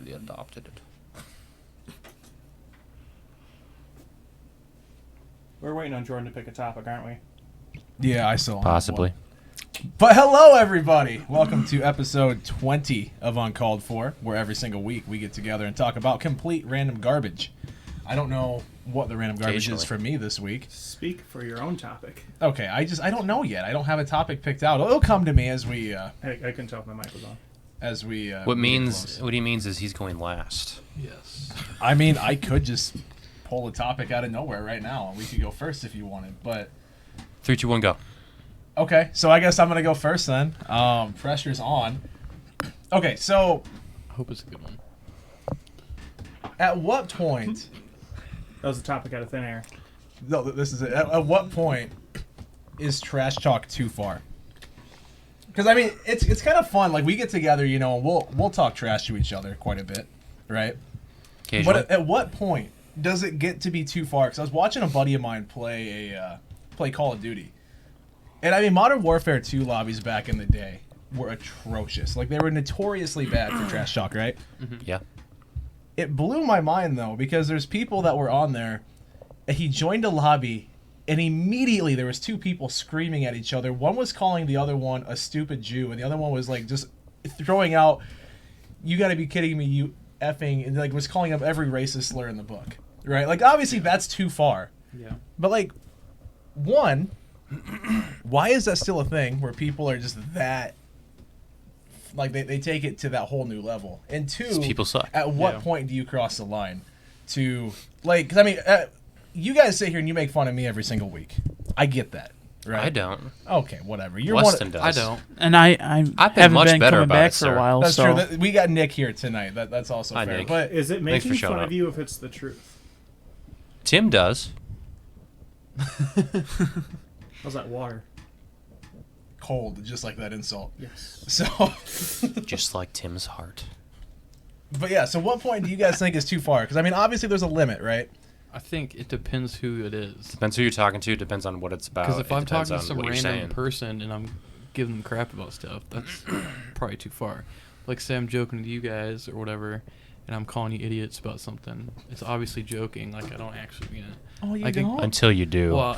literally adopted it. We're waiting on Jordan to pick a topic, aren't we? Yeah, I saw. Possibly. But hello, everybody. Welcome to episode 20 of Uncalled For, where every single week we get together and talk about complete random garbage. I don't know what the random garbage is for me this week. Speak for your own topic. Okay, I don't know yet. I don't have a topic picked out. It'll come to me as we I couldn't tell if my mic was on. as we What he means is he's going last. Yes. I mean, I could just pull a topic out of nowhere right now, and we could go first if you wanted, but 3, 2, 1, go. okay, so I guess I'm gonna go first then. Pressure's on. Okay, so I hope it's a good one. at what point? That was a topic out of thin air. No, this is it. At what point is trash talk too far? Because I mean, it's kind of fun. Like we get together, you know, and we'll talk trash to each other quite a bit, right? Occasionally. But at what point does it get to be too far? Because I was watching a buddy of mine play Call of Duty, and I mean, Modern Warfare 2 lobbies back in the day were atrocious. Like they were notoriously bad for trash talk, right? Mm-hmm. Yeah. It blew my mind though, because there's people that were on there, and he joined a lobby, and immediately there was two people screaming at each other. One was calling the other one a stupid Jew, and the other one was like just throwing out, "You got to be kidding me, you effing," and like was calling up every racist slur in the book, right? Like obviously that's too far. Yeah. But like, one, why is that still a thing where people are just that? Like they take it to that whole new level. And two, People suck. at what point do you cross the line to like? Because I mean, you guys sit here and you make fun of me every single week. I get that, right? I don't. Okay, whatever. You're Weston one. does. I don't. And I been haven't much been better coming about back it, for sir. a while. That's so true. We got Nick here tonight. That's also Hi, fair. Nick. But Is it Thanks for making showing fun up. of you if it's the truth? Tim does. How's that water? cold, just like that insult. Yes. So, Just like Tim's heart. but yeah. So, what point do you guys think is too far? Because I mean, obviously, there's a limit, right? I think it depends who it is. Depends who you're talking to. Depends on what it's about. Because if it I'm depends talking to on some what you're random saying. person and I'm giving them crap about stuff, that's probably too far. Like, say I'm joking to you guys or whatever, and I'm calling you idiots about something. It's obviously joking. Like, I don't actually mean it. Oh, you I can- don't? Until you do. Well,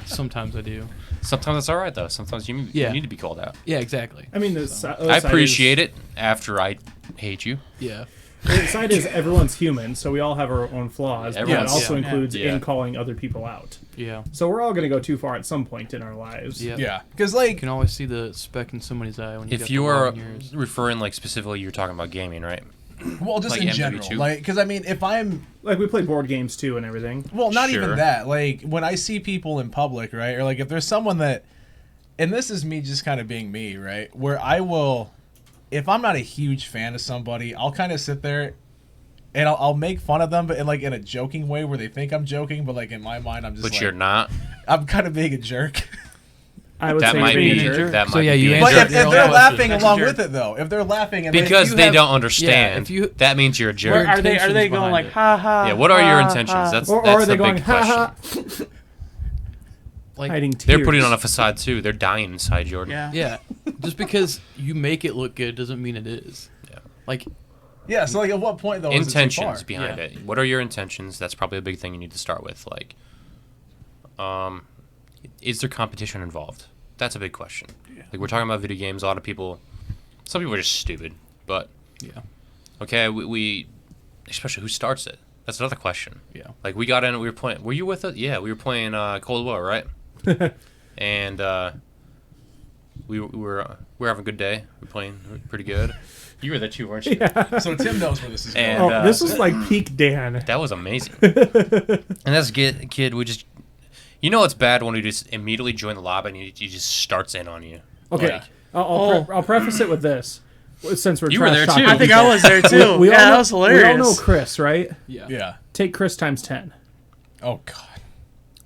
sometimes I do. Sometimes it's all right though. Sometimes you need to be called out. Yeah, exactly. I mean, the I appreciate it after I hate you. Yeah. The side is everyone's human, so we all have our own flaws. But that Everyone's- also Yeah. includes Yeah. in calling other people out. Yeah. So we're all going to go too far at some point in our lives. Yeah. Yeah, because You like, can always see the speck in somebody's eye when you If got you the are log in yours. referring like specifically, you're talking about gaming, right? well, just like in MW2? general, like, because I mean, if I'm Like, we play board games too and everything. well, not Sure. even that. Like when I see people in public, right, or like if there's someone that, and this is me just kind of being me, right, where I will, if I'm not a huge fan of somebody, I'll kind of sit there. And I'll make fun of them, but in a joking way where they think I'm joking, but like in my mind, I'm just But like, you're not. I'm kind of being a jerk. I would That say might being be. a jerk. That So, might yeah, be. you being But a answered if jerk. your they're own laughing question. along Jerk. with it, though, if they're laughing and Because if you they have- don't understand. Yeah, if you- that means you're a jerk. are they intentions going behind like it. ha ha? Yeah, what are your ha, intentions? ha. That's Or that's are they the going, big ha question. ha, like, hiding tears? They're putting on a facade too. They're dying inside, Jordan. Yeah. yeah, just because you make it look good doesn't mean it is. Yeah. Like, Yeah, so like at what point though? Is it too Intentions far? behind Yeah. it. What are your intentions? That's probably a big thing you need to start with. Like, is there competition involved? That's a big question. Yeah. Like we're talking about video games. A lot of people, some people are just stupid. But yeah, okay, we especially who starts it. That's another question. yeah. Like we got in, we were playing. Were you with us? Yeah, we were playing Cold War, right? And we were having a good day. We were playing pretty good. You were there too, weren't you? So Tim knows where this is going. And, Oh, this was like peak Dan. That was amazing. And that's kid. We just, you know, it's bad when you just immediately join the lobby and he just starts in on you. Okay, Like, I'll preface it with this. Since we're You were trash there, talking too. I think people. I was there too. We all yeah, know, that was We all hilarious. know Chris, right? Yeah. Yeah. Take Chris times 10. Oh God.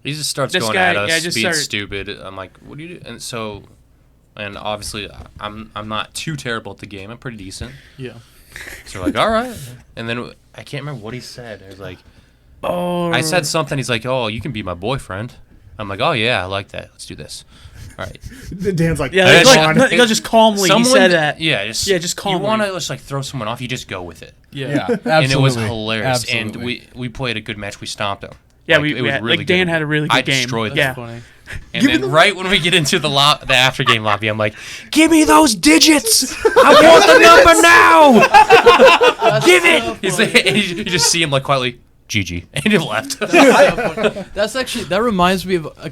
he just starts This going guy- at us, yeah, just being started- stupid. I'm like, what do you do? And so, and obviously, I'm not too terrible at the game. I'm pretty decent. Yeah. So we're like, all right. And then I can't remember what he said. It was like, Oh, I said something. He's like, oh, you can be my boyfriend. I'm like, oh yeah, I like that. Let's do this. right. Dan's like, Yeah, That's- like just calmly he said that. Yeah, just calmly. You want to just like throw someone off, you just go with it. Yeah, absolutely. And it was hilarious. Absolutely. And we played a good match. We stomped them. Yeah, Like, it was really like Dan good. had a really good I game. destroyed them. Yeah. Funny. And then right when we get into the after game lobby, I'm like, "Give me those digits! I want the number now! Give it!" He's like, and you just see him like quietly, GG, and he left. That's actually that reminds me of a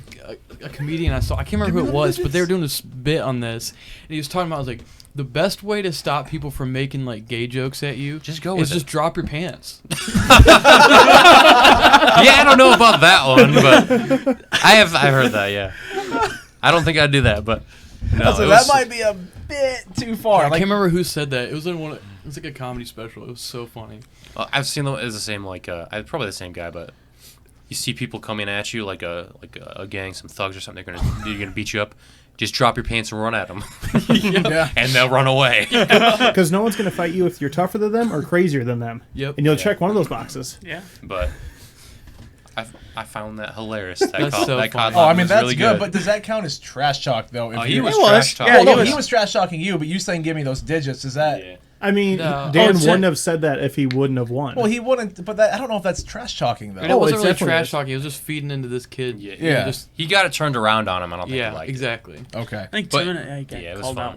comedian I saw. I can't remember who it was, but they were doing this bit on this, and he was talking about, I was like, the best way to stop people from making like gay jokes at you, Just go is with just it. drop your pants. Yeah, I don't know about that one, but I've heard that. Yeah, I don't think I'd do that, but no, So it that was- might be a bit too far. I Like, can't remember who said that. It was in one. It was like a comedy special. It was so funny. I've seen them as the same probably the same guy, but you see people coming at you like a gang, some thugs or something. They're gonna beat you up. Just drop your pants and run at them, yeah. and they'll run away. because no one's going to fight you if you're tougher than them or crazier than them. Yep. And you'll check one of those boxes. Yeah. But I found that hilarious. That That's cod, so that cod funny. Oh, I log mean was that's really good, but does that count as trash talk though? If Oh, you- he was It was. trash talking. Yeah, Oh, no, was. he was trash talking you, but you saying give me those digits. Is that? Yeah. I mean, No. Dan it's wouldn't a- have said that if he wouldn't have won. Well, he wouldn't. But that, I don't know if that's trash talking though. And it Oh, wasn't it's really definitely trash is. talking. It was just feeding into this kid. Yeah. Yeah. Just, He got it turned around on him. I don't think he yeah. liked it. Exactly. Okay. I think But- Tim and I got yeah, it was called fun. out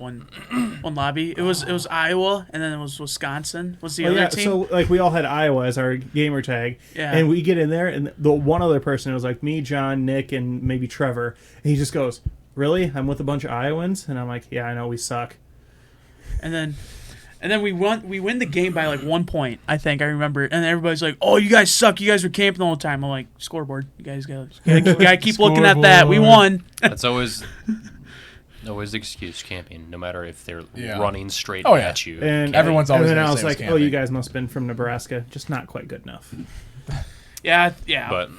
one lobby. It was Iowa, and then it was Wisconsin. Was the Oh, other yeah, team? so like we all had Iowa as our gamer tag, Yeah. and we get in there, and the one other person, it was like me, John, Nick, and maybe Trevor, and he just goes, "Really? I'm with a bunch of Iowans?" And I'm like, "Yeah, I know, we suck." and then we win the game by like 1 point. I think I remember, and everybody's like, "Oh, you guys suck! You guys were camping the whole time." I'm like, "Scoreboard, you guys gotta keep looking at that. We won." That's always the excuse, camping, no matter if they're Yeah. running straight Oh, yeah. at you. And Everyone's always And then gonna I was say like, it's "Oh, you camping. guys must have been from Nebraska, just not quite good enough." Yeah. But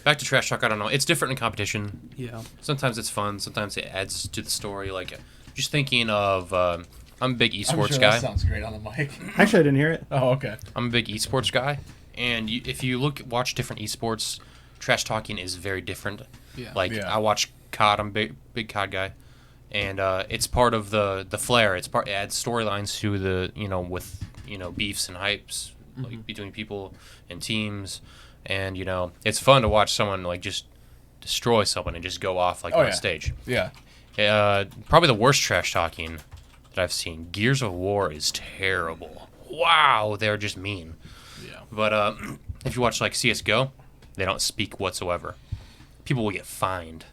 back to trash talk. I don't know. It's different in competition. Yeah. Sometimes it's fun. Sometimes it adds to the story. Like just thinking of, I'm a big I'm esports sure guy. that sounds great on the mic. Actually, I didn't hear it. Oh, okay. I'm a big esports guy, and if you watch different esports, trash talking is very different. Yeah. Like Yeah. I watch COD. I'm a big COD guy, and it's part of the flair. It adds storylines to the with beefs and hypes like between people and teams, and it's fun to watch someone like just destroy someone and just go off like Oh, on yeah. stage. Yeah. Probably the worst trash talking that I've seen. Gears of War is terrible. Wow, they're just mean. Yeah. But if you watch like CS:GO, they don't speak whatsoever. People will get fined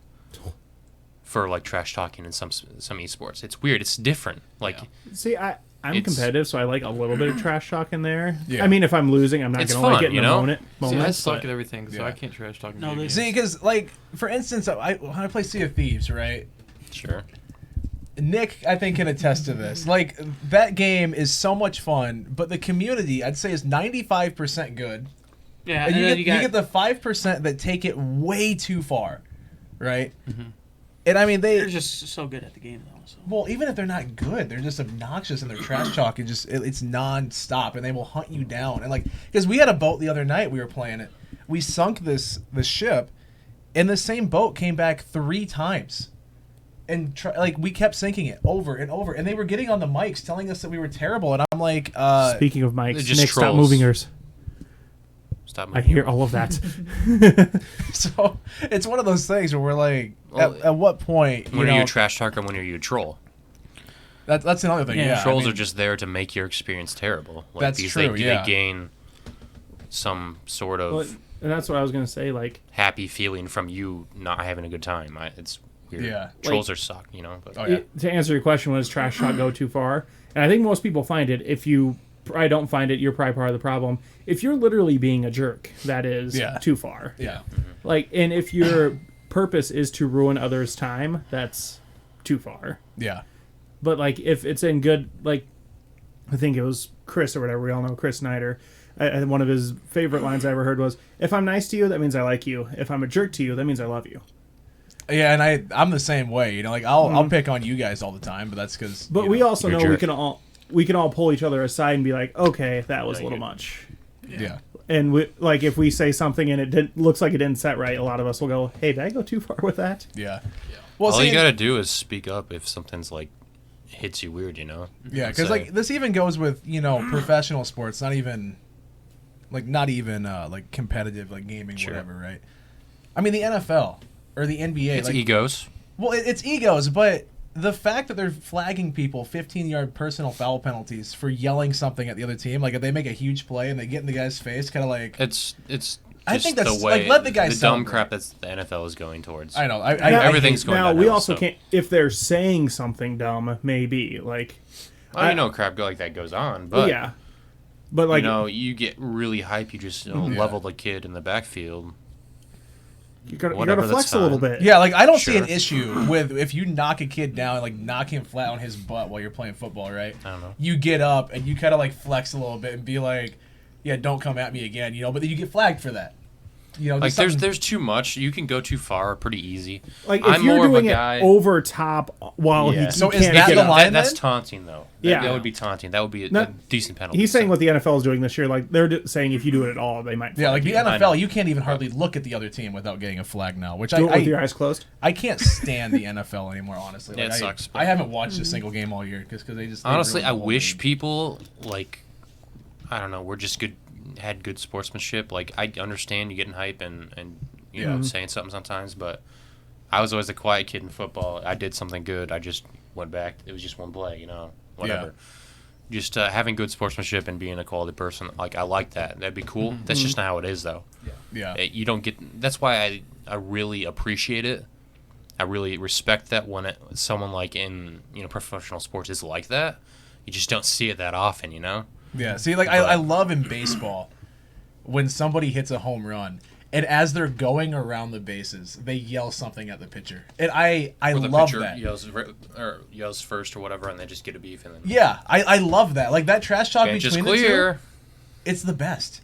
for like trash talking in some esports. It's weird. It's different. Like See, I'm It's- competitive, so I like a little bit of trash talk in there. Yeah. I mean, if I'm losing, I'm not It's going to like fun, get in you the know? moment. See, I suck but- at everything, so Yeah. I can't trash talk. No, video there's- games. See, because like for instance, when I play Sea of Thieves, right? sure. Nick, I think, can attest to this. Like that game is so much fun, but the community, I'd say, is 95% good. Yeah. And And you then get, you get the 5% that take it way too far, right? And I mean, they're just so good at the game though. So. well, even if they're not good, they're just obnoxious and they're trash talking. It's non-stop, and they will hunt you down. And like, because we had a boat the other night, we were playing it. We sunk the ship, and the same boat came back 3 times. And like we kept sinking it over and over, and they were getting on the mics telling us that we were terrible. And I'm like, Speaking of mics, They're just Nick, stop trolls. moving yours. Stop I moving. hear all of that. so it's one of those things where we're like, Well, at what point, When are you a trash talker? When are you a troll? that's another thing. Yeah. Yeah, Trolls I mean, are just there to make your experience terrible. Like, That's because true, They yeah. gain some sort of Well, and that's what I was going to say. Like, happy feeling from you not having a good time. It's weird. Yeah. Trolls are suck, But Oh, yeah. to answer your question, was trash talk go too far? And I think most people find it. If you probably don't find it, you're probably part of the problem. If you're literally being a jerk, that is Yeah. too far. Yeah. Like, and if your purpose is to ruin others' time, that's too far. Yeah. But like, if it's in good, like, I think it was Chris or whatever. We all know Chris Snyder. And one of his favorite lines I ever heard was, "If I'm nice to you, that means I like you. If I'm a jerk to you, that means I love you." Yeah, and I'm the same way. Like I'll pick on you guys all the time, but that's because. But we also you're a know we jerk. can all pull each other aside and be like, "Okay, that was a little much." Yeah. And we, like, if we say something and looks like it didn't set right, a lot of us will go, "Hey, did I go too far with that?" Yeah. Well, All see, you gotta do is speak up if something's like hits you weird, you know. yeah, Let's because say. like this even goes with professional sports, not even like competitive like gaming, Sure. whatever, right? I mean the NFL or the NBA, It's like, egos. well, it's egos, but the fact that they're flagging people 15-yard personal foul penalties for yelling something at the other team, like if they make a huge play and they get in the guy's face, kind of like It's I just think that's- the way like, let the guy dumb celebrate. crap that's the NFL is going towards. I know. Now- Everything's going Now downhill, we also so. can't if they're saying something dumb, maybe like. Oh, you know, crap like that goes on, but Yeah, but like you get really hype. You just level the kid in the backfield. you gotta whatever, flex that's a little fine. bit. Yeah, like I don't see Sure. an issue with if you knock a kid down and like knock him flat on his butt while you're playing football, right? I don't know. You get up and you kind of like flex a little bit and be like, "Yeah, don't come at me again," but then you get flagged for that. Like just something- there's too much. You can go too far pretty easy. Like if I'm you're more of a doing it guy. over top while Yeah. he So is can't that get the up. line? That's then? taunting though. Yeah. That would be taunting. That would be a No, decent penalty. He's saying So- what the NFL is doing this year. Like they're saying if you do it at all, they might. Yeah, like flag the you. I know. NFL, you can't even hardly look at the other team without getting a flag now, which Do it with your I eyes closed. I can't stand the NFL anymore. Honestly, Yeah, like, it sucks, but- I haven't watched a single game all year because they just they Honestly, ruined I the whole wish league. people I don't know, were just had good sportsmanship. Like I understand you getting hype and you know saying something sometimes, but I was always a quiet kid in football. I did something good. I just went back. It was just one play, whatever. Just having good sportsmanship and being a quality person, like I like that. That'd be cool. That's just not how it is, though. Yeah. You don't get. That's why I really appreciate it. I really respect that when someone like in professional sports is like that. You just don't see it that often, Yeah, see, like I love in baseball when somebody hits a home run, and as they're going around the bases, they yell something at the pitcher, and I Or the love pitcher that. yells first or whatever, and they just get a beef, and then Yeah, I love that. Like that trash talk bench is between the clear. two, it's the best.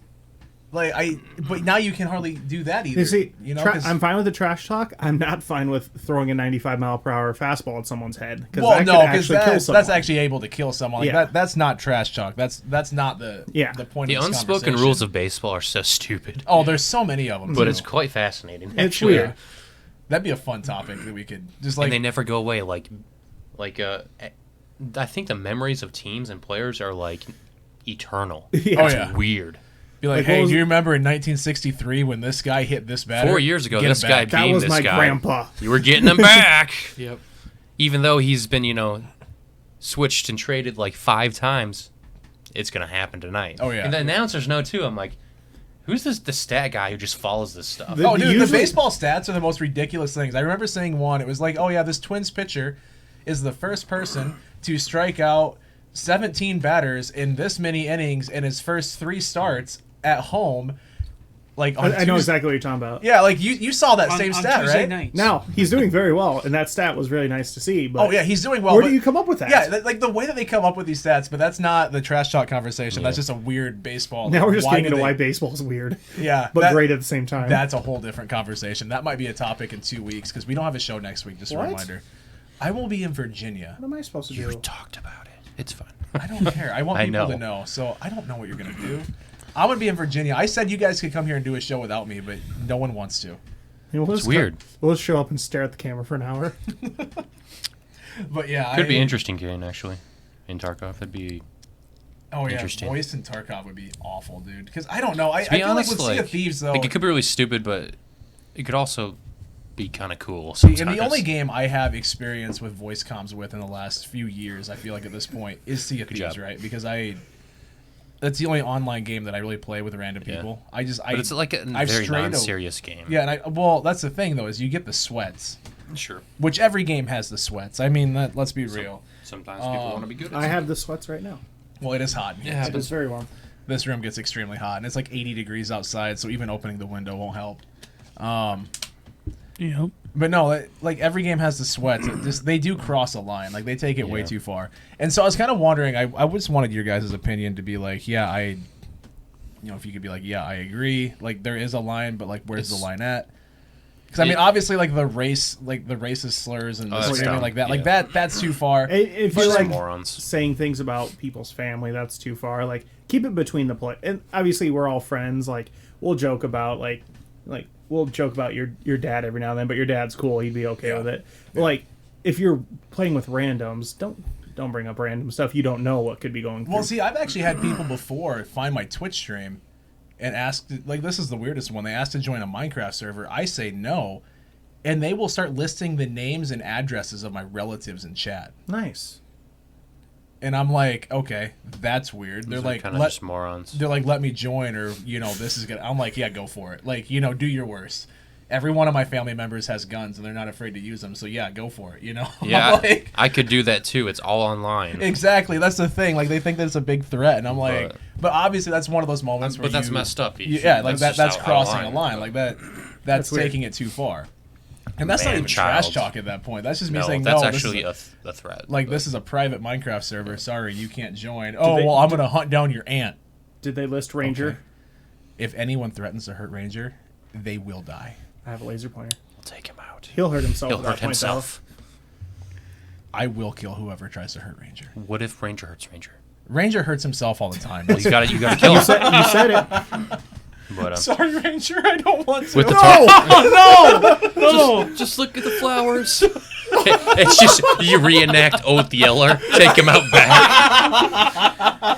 But now you can hardly do that either. You see, 'cause- I'm fine with the trash talk. I'm not fine with throwing a 95-mile-per-hour fastball at someone's head because well, that no, could because actually kill someone. that's actually able to kill someone. Like Yeah. that's not trash talk. That's not the the point. The of this unspoken conversation. rules of baseball are so stupid, Oh, there's so many of them. but too. it's quite fascinating. It's actually. weird. That'd be a fun topic that we could just And like. they never go away. I think the memories of teams and players are like eternal. Yeah. Oh, It's yeah. weird. Be like, Like, hey, what was- do you remember in 1963 when this guy hit this batter? 4 years ago, Get this it guy back. That beamed was this my guy. grandpa. You were getting him back, Yep. even though he's been switched and traded like 5 times. It's gonna happen tonight. Oh, yeah. And the announcers know too. I'm like, who's the stat guy who just follows this stuff? The- Oh, dude, the Usually- baseball stats are the most ridiculous things. I remember seeing one. It was like, oh, yeah, this Twins pitcher is the first person to strike out 17 batters in this many innings in his first 3 starts at home. Like on I know Tues- exactly what you're talking about. Yeah, like you saw that on, same on stat, Tuesday right? nights. Now he's doing very well, and that stat was really nice to see. But Oh yeah, he's doing well. where but- do you come up with that? Yeah, like the way that they come up with these stats, but that's not the trash talk conversation. That's just a weird baseball. Now we're just Why getting do into they- why baseball's weird, Yeah, but that- great at the same time. That's a whole different conversation. That might be a topic in 2 weeks because we don't have a show next week. Just a What? reminder. I will be in Virginia. What am I supposed to do? We talked about it. It's fun. I don't care. I want I people to know. know. So I don't know what you're gonna do. I'm gonna be in Virginia. I said you guys could come here and do a show without me, but no one wants to. We'll It's just weird. We'll just show up and stare at the camera for an hour. But yeah, Could be interesting, Kane. Actually, in Tarkov, that'd be. Oh yeah, interesting. voice in Tarkov would be awful, dude. Because I don't know. I To be feel honest, like with Sea of Thieves though. like it could be really stupid, but it could also be kind of cool. See, Sometimes. and the only game I have experience with voice comms with in the last few years, I feel like at this point, is Sea of Good Thieves, job. right? Because that's the only online game that I really play with random Yeah. people. But it's like a I've very strayed non-serious game. Yeah, and well, that's the thing though, is you get the sweats, Sure. which every game has the sweats. I mean, let's be real. Sometimes people want to be good. At I have the sweats right now. Well, it is hot in here. Yeah, It is very warm. This room gets extremely hot, and it's like 80 degrees outside, so even opening the window won't help. Yep. But no, like every game has the sweats. They do cross a line. Like they take it way Yeah. too far. And so I was kind of wondering. I just wanted your guys' opinion to be like, yeah, if you could be like, yeah, I agree. Like there is a line, but like where's the line at? Because I mean, obviously, like the racist slurs and Oh, that's everything dumb. like that. Like Yeah. that's too far. If Bunch you're of like morons. saying things about people's family, that's too far. Like keep it between the play. And obviously, we're all friends. Like we'll joke about like like we'll joke about your dad every now and then, but your dad's cool. He'd be okay with it. Like if you're playing with randoms, don't bring up random stuff. You don't know what could be going through. Well, see, I've actually had people before find my Twitch stream and ask, like, this is the weirdest one. They asked to join a Minecraft server. I say no, and they will start listing the names and addresses of my relatives in chat. Nice. And I'm like, okay, that's weird. They're like, kind of just morons. They're like, let me join, or this is gonna. I'm like, yeah, go for it. Like, do your worst. Every one of my family members has guns, and they're not afraid to use them. So yeah, go for it. Yeah, like, I could do that too. It's all online. Exactly. That's the thing. Like, they think that it's a big threat, and I'm like, but obviously that's one of those moments where. But that's messed up. Yeah, like that's just crossing a line. Like that. That's weird. taking it too far. And that's not even trash talk at that point. That's just me saying, that's no, actually a threat. Like, this is a private Minecraft server. Sorry, you can't join. I'm going to hunt down your aunt. Did they list Ranger? Okay. If anyone threatens to hurt Ranger, they will die. I have a laser pointer. We'll take him out. He'll hurt himself. He'll at that hurt point, himself. I will kill whoever tries to hurt Ranger. What if Ranger hurts Ranger? Ranger hurts himself all the time. Well, you got to kill him. You said it. But, Sorry, Ranger, I don't want to. With the No. Just look at the flowers. it's just you reenact Oath Yeller, take him out back.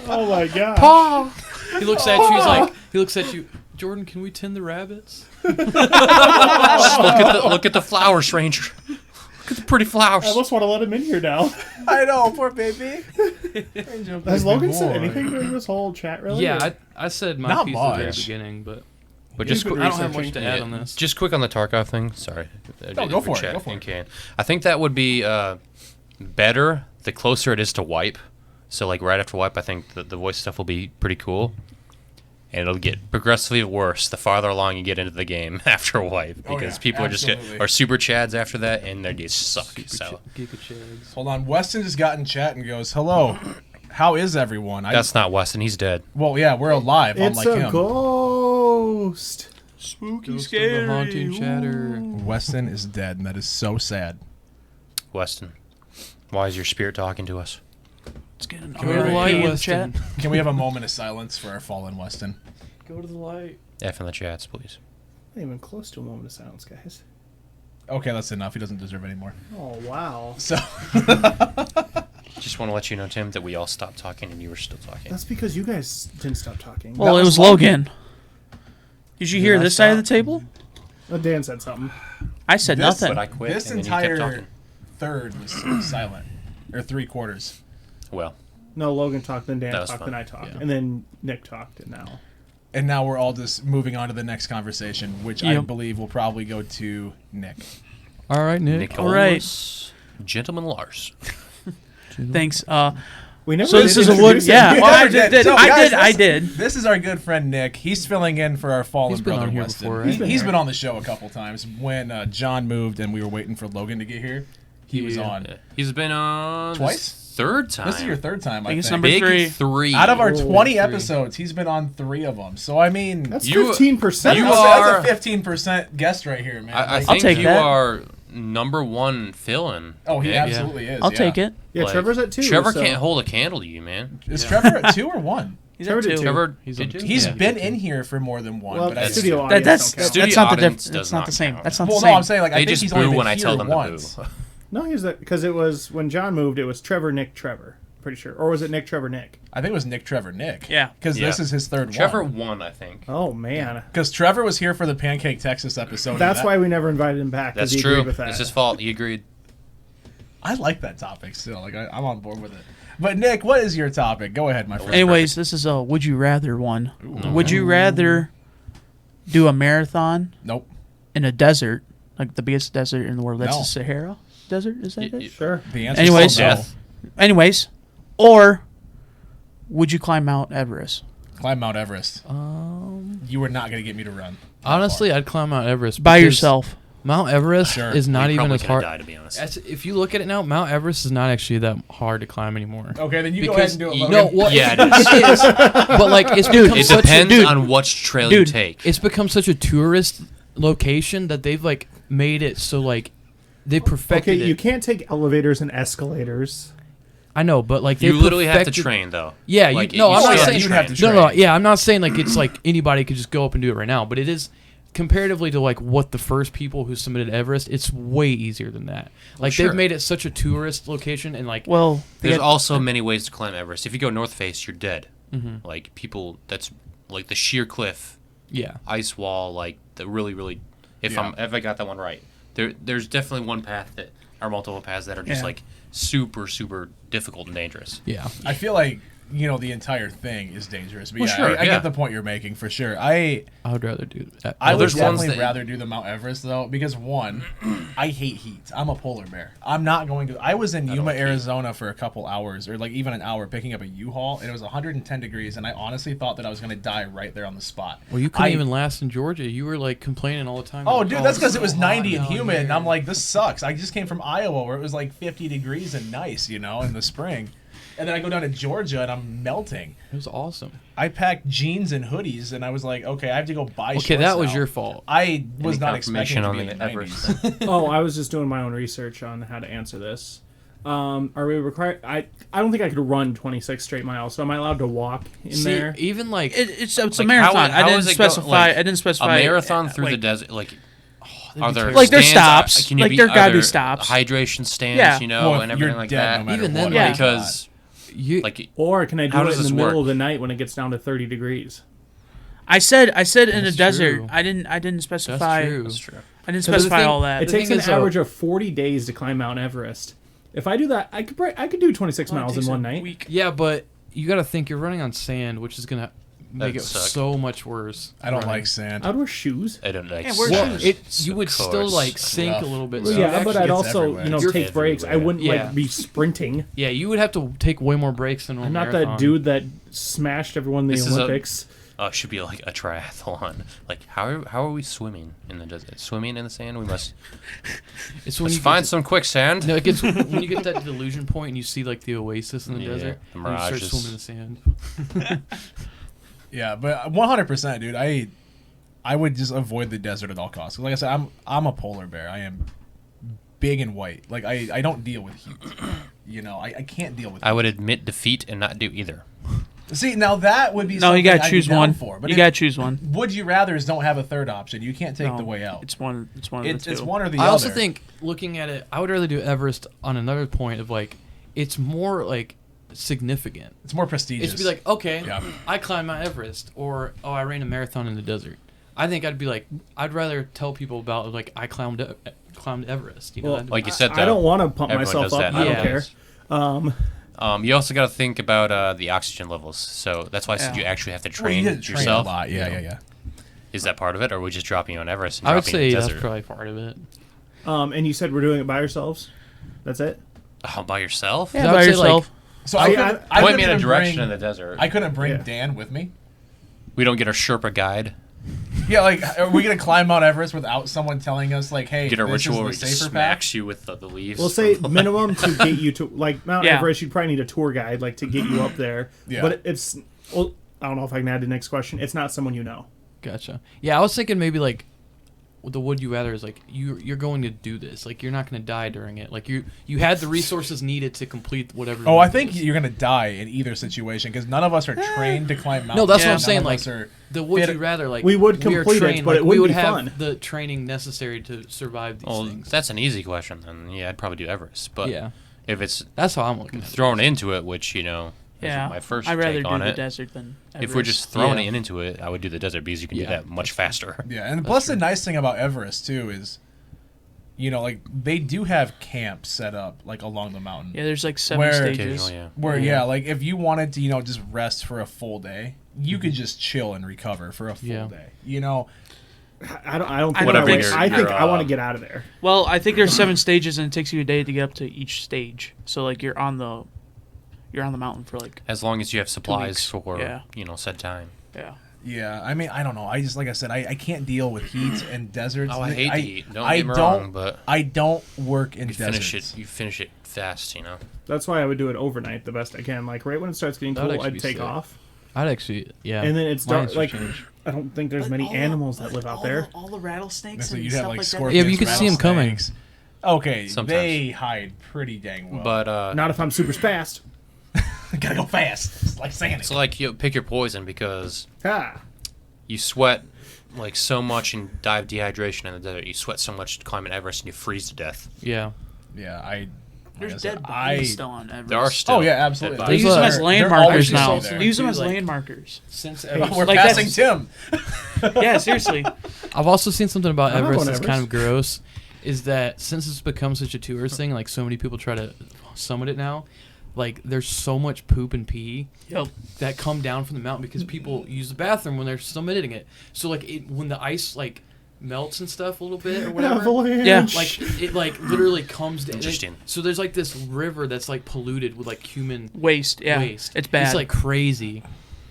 Oh my god. He looks at you. He looks at you. Jordan, can we tend the rabbits? Just look at the flowers, Ranger. Look at the pretty flowers. I almost want to let him in here now. I know, poor baby. Has Logan said anything during this whole chat, really? Yeah, I said my Not piece at the very much. beginning, but just been I don't have much researching. to add on this. Just quick on the Tarkov thing. Sorry. Go for it. Go for it. Okay. I think that would be better the closer it is to wipe. So like right after wipe, I think the voice stuff will be pretty cool. And it'll get progressively worse the farther along you get into the game after wipe, because people are super chads after that, and they just suck. Hold on, Weston just got in chat and goes, "Hello, how is everyone?" That's not Weston. He's dead. Well, yeah, we're alive, It's unlike a him. ghost. Spooky, Ghost of the haunting chatter. Weston is dead, and that is so sad. Weston, why is your spirit talking to us? Let's get an we have a light, RIP in the Weston? chat. Can we have a moment of silence for our fallen Weston? Go to the light. F in the chats, please. Not even close to a moment of silence, guys. Okay, that's enough. He doesn't deserve any more. Oh wow. So, Just want to let you know, Tim, that we all stopped talking and you were still talking. That's because you guys didn't stop talking. Well, it was Logan. Did you hear I this side of the stop? table? Dan said something. I said This- nothing. But I quit, this and then you kept entire talking. third was silent, or 3/4. Well, No, Logan talked, then Dan That was talked, fun. then I talked, Yeah. and then Nick talked, and now. And now we're all just moving on to the next conversation, which I Yep. believe will probably go to Nick. All right, Nick. Nicholas, All right. Gentleman Lars. Thanks. We never. So this did is a wood. introduce him. Yeah, We well, I never did. did. So, I guys, did. I this- did. This is our good friend Nick. He's filling in for our fallen He's been brother on here Weston. before, right? He's been on the show a couple times. When John moved and we were waiting for Logan to get here, he was on. He's been on Twice? third time. This is your third time, I think it's think. number Big three. three. Out of our Oh, 20 three. episodes, he's been on 3 of them. So, I mean, That's You- 15%. you that's are- a 15% guest right here, man. I Like, think take you that. are number one fill-in. oh, he Nick. absolutely is. I'll yeah. take it. Yeah, Like, Trevor's at 2. Trevor so- can't hold a candle to you, man. Is Trevor at 2 or 1? He's Trevor at did two. too. Trevor, He's did on- you? He's Yeah. been in here for more than one. Well, but I studio just, audience That's don't count. Studio that's not the audience diff- does That's not not the same. count. That's not the well, same. no, I'm saying, like, I They think just he's only boo been when I here tell them to once. boo. No, he's that because it was when John moved. It was Trevor, Nick, Trevor. Pretty sure, or was it Nick, Trevor, Nick? I think it was Nick, Trevor, Nick. Yeah. Because Yeah. this is his third Trevor one. won, I think. Oh man, Because Trevor was here for the Pancake Texas episode. and that's that- why we never invited him back. 'cause That's he true. agreed with that. It's his fault. He agreed. I like that topic still. Like, I'm on board with it. But, Nick, what is your topic? Go ahead, my friend. Anyways, this is a would you rather one. Would you rather do a marathon Nope. in a desert, like the biggest desert in the world? That's No. the Sahara Desert. Is that it? Sure. The answer Anyways. is no. Death. Anyways, or would you climb Mount Everest? Climb Mount Everest. You were not going to get me to run. Honestly, I'd climb Mount Everest By because yourself. Mount Everest Sure. is not You'd even probably as gonna hard. die, to be honest. If you look at it now, Mount Everest is not actually that hard to climb anymore. Okay, then you go ahead and do it, Logan. no, well, Yeah, it is, but like it's become It such depends a, on which trail you Dude, take. it's become such a tourist location that they've like made it so like they perfected Okay, it. you can't take elevators and escalators. I know, but like they You literally have to perfected- train, though. Yeah, Like, no, I'm still not have saying to you'd have train. to No, train. yeah, I'm not saying like it's like anybody could just go up and do it right now, but it is comparatively to like what the first people who submitted Everest, it's way easier than that. Like sure. they've made it such a tourist location, and like Well, There's also many ways to climb Everest. If you go north face, you're dead. Mhm. Like people, that's like the sheer cliff, yeah, ice wall, like the really. If I got that one right, there's definitely one path that are multiple paths that are just Yeah. like super difficult and dangerous. yeah. I feel like the entire thing is dangerous. But Well, yeah, sure, I yeah. get the point you're making for sure. I I would rather do that. would there's ones definitely that- rather do the Mount Everest though, because one, I hate heat. I'm a polar bear. I'm not going to. I was in don't Yuma, like heat. Arizona for a couple hours, or like even an hour, picking up a U-Haul, and it was 110 degrees, and I honestly thought that I was going to die right there on the spot. Well, you couldn't I- even last in Georgia. You were like complaining all the time. Oh, like, dude, that's because it's it was so hot 90 and down humid, and here. I'm like, this sucks. I just came from Iowa where it was like 50 degrees and nice, in the spring. And then I go down to Georgia and I'm melting. It was awesome. I packed jeans and hoodies, and I was like, okay, I have to go buy Okay, shorts that was now. your fault. I was Any not expecting confirmation to on be the in the Everest? 90s. Oh, I was just doing my own research on how to answer this. Are we required? I don't think I could run 26 straight miles. So am I allowed to walk in See, there? even like it's a Like, marathon. how I didn't is it specify. like, I didn't specify a marathon through like, the desert. Like, that'd are be there terrible. Like, there's stands? stops. Can you Like, be, there gotta are be there stops. hydration stands, Yeah. Well, and you're everything like dead that. no matter Even what. then, Yeah. Because you, like Or can I do How it does in the this middle work? of the night when it gets down to 30 degrees? I said in the That's desert. true. I didn't specify. that's true. that's true. I didn't So the specify thing- all that. It The takes thing an is, though- average of 40 days to climb Mount Everest. If I do that, I could do 26 miles in one night. Week. Yeah, but you got to think you're running on sand, which is gonna make That'd it suck. so much worse. I don't running. like sand. I'd wear shoes. I don't like. Yeah, wear Well, shoes. you would Of still course. like sink Rough. a little bit. Well, so Yeah, it but actually I'd gets also, everywhere. You're take breaks. I wouldn't Yeah. like be sprinting. Yeah, you would have to take way more breaks than a I'm not marathon. that dude that smashed everyone in the This is a- Olympics. It should be like a triathlon. Like how are we swimming in the desert? Swimming in the sand? We must. It's when Let's you find get some quicksand. to, no, it gets when you get that delusion point and you see like the oasis in the Yeah, desert. the and you start mirages. swimming in the sand. Yeah, but 100%, dude. I would just avoid the desert at all costs. Like I said, I'm a polar bear. I am big and white. Like I don't deal with heat. I can't deal with. I would admit defeat and not do either. See, now that would be No, something you gotta I'd be choose down one. for. But You if gotta choose one. would you rather's don't have a third option. You can't take No, the way out. It's one. It's one. It's of the two. one or the I other. also think looking at it, I would rather do Everest on another point of like it's more like significant. it's more prestigious. It's be like, okay, Yeah. I climbed Mount Everest, or I ran a marathon in the desert. I think I'd be like, I'd rather tell people about like I climbed Everest. You know, Well, that'd- Like you said, I though, don't want to pump everyone myself does up. that I don't nowadays. care. You also got to think about the oxygen levels. So that's why I said Yeah. you actually have to Well, train you get to train yourself. a lot. Yeah, you know. yeah. Is that part of it, or are we just dropping you on Everest? And I would dropping say in the that's desert? probably part of it. And you said we're doing it by ourselves. That's it. Oh, by yourself? Yeah, I would by say, yourself. So I- I couldn't, I Point couldn't me in a even direction bring, in the desert. I couldn't bring Yeah. Dan with me. We don't get our Sherpa guide. Yeah, like, are we gonna climb Mount Everest without someone telling us, like, hey, Get a this ritual is where the he just safer path? smacks you with the leaves. We'll say from the- minimum to get you to like Mount Yeah. Everest. You'd probably need a tour guide, like to get you up there. Yeah. But it's. Well, I don't know if I can add the next question. It's not someone you know. Gotcha. Yeah, I was thinking maybe like the would you rather is like you're going to do this. Like you're not going to die during it. Like you had the resources needed to complete whatever. Oh, I it think is. you're gonna die in either situation because none of us are trained to climb mountains. No, that's what Yeah. I'm saying. None of Like us are- the would fit- you rather like We would we are complete it, trained, but like, it we wouldn't would be have fun. the training necessary to survive these Well, things. that's an easy question then. Yeah, I'd probably do Everest. But Yeah, if it's that's how I'm looking at it. thrown into it, which is Yeah. my first I'd rather take do on the it. desert than. If we're Everest. just throwing Yeah. it into it, I would do the desert because you can Yeah, do that much faster. Yeah, and plus the nice thing about Everest too is, like they do have camps set up like along the mountain. Yeah, there's like 7 Where- stages. Occasionally, yeah. Where like if you wanted to, just rest for a full day, you could just chill and recover for a full Yeah. day. I don't. I don't think. Whatever I, would. your- I think your, I want to get out of there. Well, I think there's 7 stages, and it takes you a day to get up to each stage. So like you're on the mountain for like As long as you have supplies weeks. for Yeah. said time. yeah. Yeah, I mean, I don't know. I just like I said, I can't deal with heat and deserts. Oh, I hate the heat. Don't I get me don't, wrong, but I don't work in you deserts. finish it fast. That's why I would do it overnight the best I can. Like right when it starts getting That would cool, actually I'd be take sick. off. I'd actually And then it's my dark. answer Like changed. I don't think there's many animals that live out there. all the rattlesnakes So and you'd stuff have like like scorpions. Yeah, but you could see 'em coming. rattlesnakes. Okay, Sometimes. they hide pretty dang well. But Not if I'm super fast. gotta go fast, it's like Santa. it's like you pick your poison because Ha! you sweat like so much and die of dehydration in the desert. You sweat so much climbing Everest and you freeze to death. Yeah. Yeah, There's dead bodies still on Everest. There are still. Oh yeah, absolutely. dead They bodies. use them There's as They're landmarkers always now. just there. They use them as Like, landmarkers. Since We're Everest, Like, passing that's- Tim. Yeah, seriously. I've also seen something about I'm not Everest going that's to kind of gross. Is that since it's become such a tourist thing, like so many people try to summit it now, like there's so much poop and pee Yep. that come down from the mountain because people use the bathroom when they're summiting it. So like when the ice like melts and stuff a little bit or whatever. Avalanche. Yeah. Like it like literally comes down. Interesting. So there's like this river that's like polluted with like human Waste. Yeah. waste. It's bad. It's like crazy.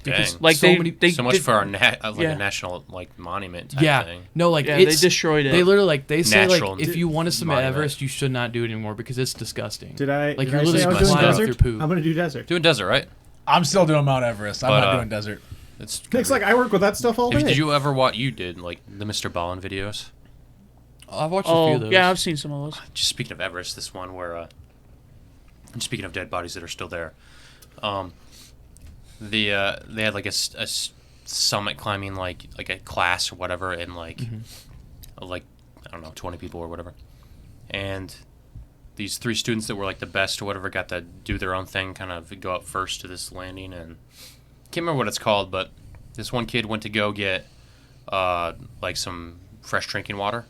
Because Dang. like so they, many- they so much did- for our yeah. a national like monument type Yeah. thing. No, like Yeah, they it's destroyed it. They literally like they say Natural like if you want to submit monument. Everest, you should not do it anymore because it's disgusting. Did I? Like, did you're I say literally I was doing climbing up desert? through poop. I'm gonna do desert. Doing desert, right? I'm still doing Mount Everest. I'm But, not doing desert. It's It's like I work with that stuff all day. Did you ever watch? You did like the Mr. Ballin videos. I've watched a few of Oh, those. yeah, I've seen some of those. Just speaking of Everest, this one where, and speaking of dead bodies that are still there, they had like a summit climbing like a class or whatever, and like like I don't know 20 people or whatever, and these 3 students that were like the best or whatever got to do their own thing, kind of go up first to this landing, and can't remember what it's called, but this one kid went to go get like some fresh drinking water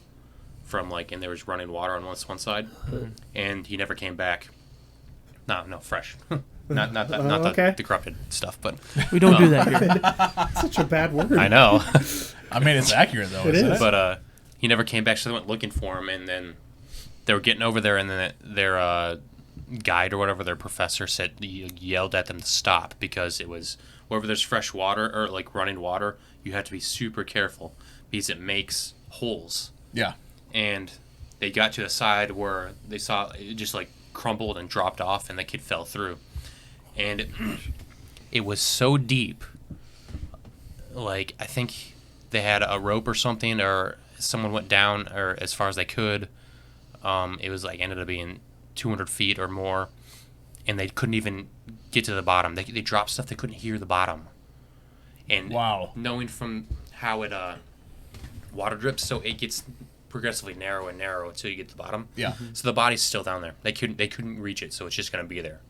from like, and there was running water on one side, and he never came back. No, fresh. not okay. the corrupted stuff, but We don't do that here. Such a bad word. I know. I mean, it's accurate though. It isn't is. But he never came back, so they went looking for him, and then they were getting over there, and then their guide or whatever, their professor said, yelled at them to stop because it was wherever there's fresh water or like running water, you have to be super careful because it makes holes. Yeah. And they got to the side where they saw it just like crumbled and dropped off, and the kid fell through, and it was so deep. Like I think they had a rope or something, or someone went down or as far as they could. It was like ended up being 200 feet or more, and they couldn't even get to the bottom. They dropped stuff, they couldn't hear the bottom. And Wow. knowing from how it water drips, so it gets progressively narrow and narrow until you get to the bottom. Yeah. So the body's still down there. They couldn't reach it, so it's just gonna be there.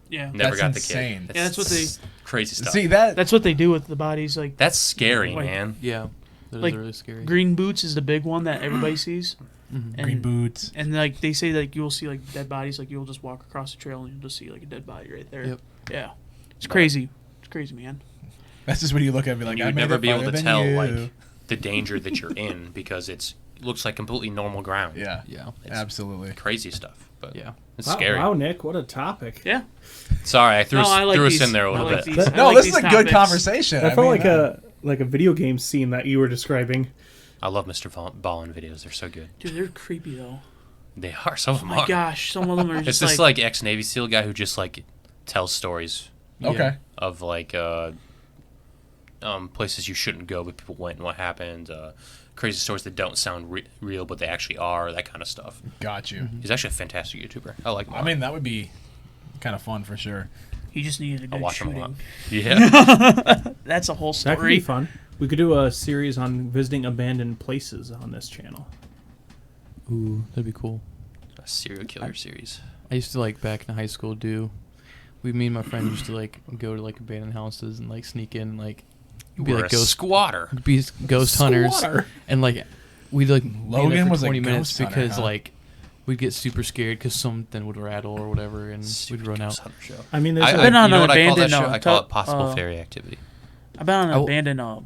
Yeah. Never That's got insane. the kid. Yeah, that's what they- crazy stuff. See that? That's what they do with the bodies. Like That's scary, Like- man. Yeah. That is Like, really scary. green boots is the big one that everybody sees. And, Green boots. And like they say, like you'll see like dead bodies. Like you'll just walk across the trail and you'll just see like a dead body right there. Yep. Yeah. It's crazy. It's crazy, man. That's just when you look at me like You I would made never it be able farther to than tell you. like the danger that you're in because it looks like completely normal ground. Yeah. Yeah. It's Absolutely. crazy stuff, but Yeah. it's Wow, scary. wow, Nick, what a topic. Yeah. Sorry, I threw, No, I like threw us these. in there a I little like bit. these. I No, like this is these a good topics. conversation. That I felt mean, like a video game scene that you were describing. I love Mr. Ballin videos. They're so good. Dude, they're creepy though. They are. Some of Oh them my are. gosh, some of them are It's just this like ex-Navy SEAL guy who just like tells stories Okay. of like places you shouldn't go, but people went and what happened. Crazy stories that don't sound real, but they actually are. That kind of stuff. Got you. He's actually a fantastic YouTuber. I like him. a I lot. mean, that would be kind of fun for sure. he just needed a I good watch him a lot. shooting. Yeah. That's a whole That could be story. fun. We could do a series on visiting abandoned places on this channel. Ooh, that'd be cool. A serial killer series. I used to like back in high school me and my friend used to like go to like abandoned houses and like sneak in like be We're like a ghost squatter. be ghost hunters Squatter. and like we'd like be there Logan for was a 20 minutes ghost hunter, because huh? like we'd get super scared because something would rattle or whatever and we'd run out. Ghost Hunter show. I mean, there's I, a- I, been on you know an what I call that abandoned, show? I call it tug- possible fairy activity. I've been on an Oh. abandoned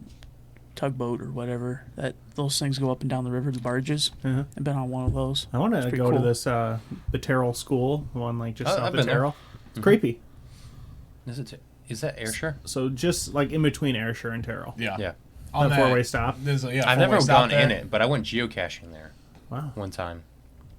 tugboat or whatever. That those things go up and down the river, the barges. uh-huh. I've been on one of those. I want to It's go pretty to cool. this the Terrell School, the one like just I've south of been there. Terrell. It's Mhm. creepy. Is that Ayrshire? So just like in between Ayrshire and Terrell. Yeah. Yeah. On That four-way stop. There's a, yeah, I've never four-way stop gone there. in it, but I went geocaching there Wow. one time.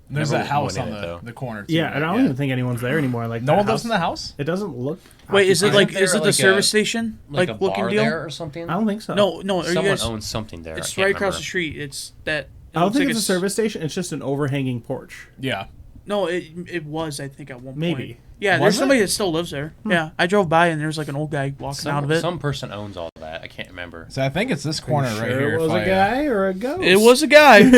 There's Never that house went on in it, though. the corner. Too, Yeah, and I don't even think anyone's there anymore. Like No that one lives house- in the house. It doesn't look. Wait, is it occupied. like there is it the like service a- station Like a looking bar deal? there or something? I don't think so. No, are you Someone guys? owns something there. It's I can't right across remember. the street. It's that. I don't looks think like it's a service station. It's just an overhanging porch. Yeah. No, it was, I think, at one point. Maybe. Yeah, Was there's it? somebody that still lives there. Yeah, I drove by and there's like an old guy walking out of it. Some person owns all that. I can't remember. So I think it's this corner right Sure here. it was if a guy or a ghost? It was a guy. You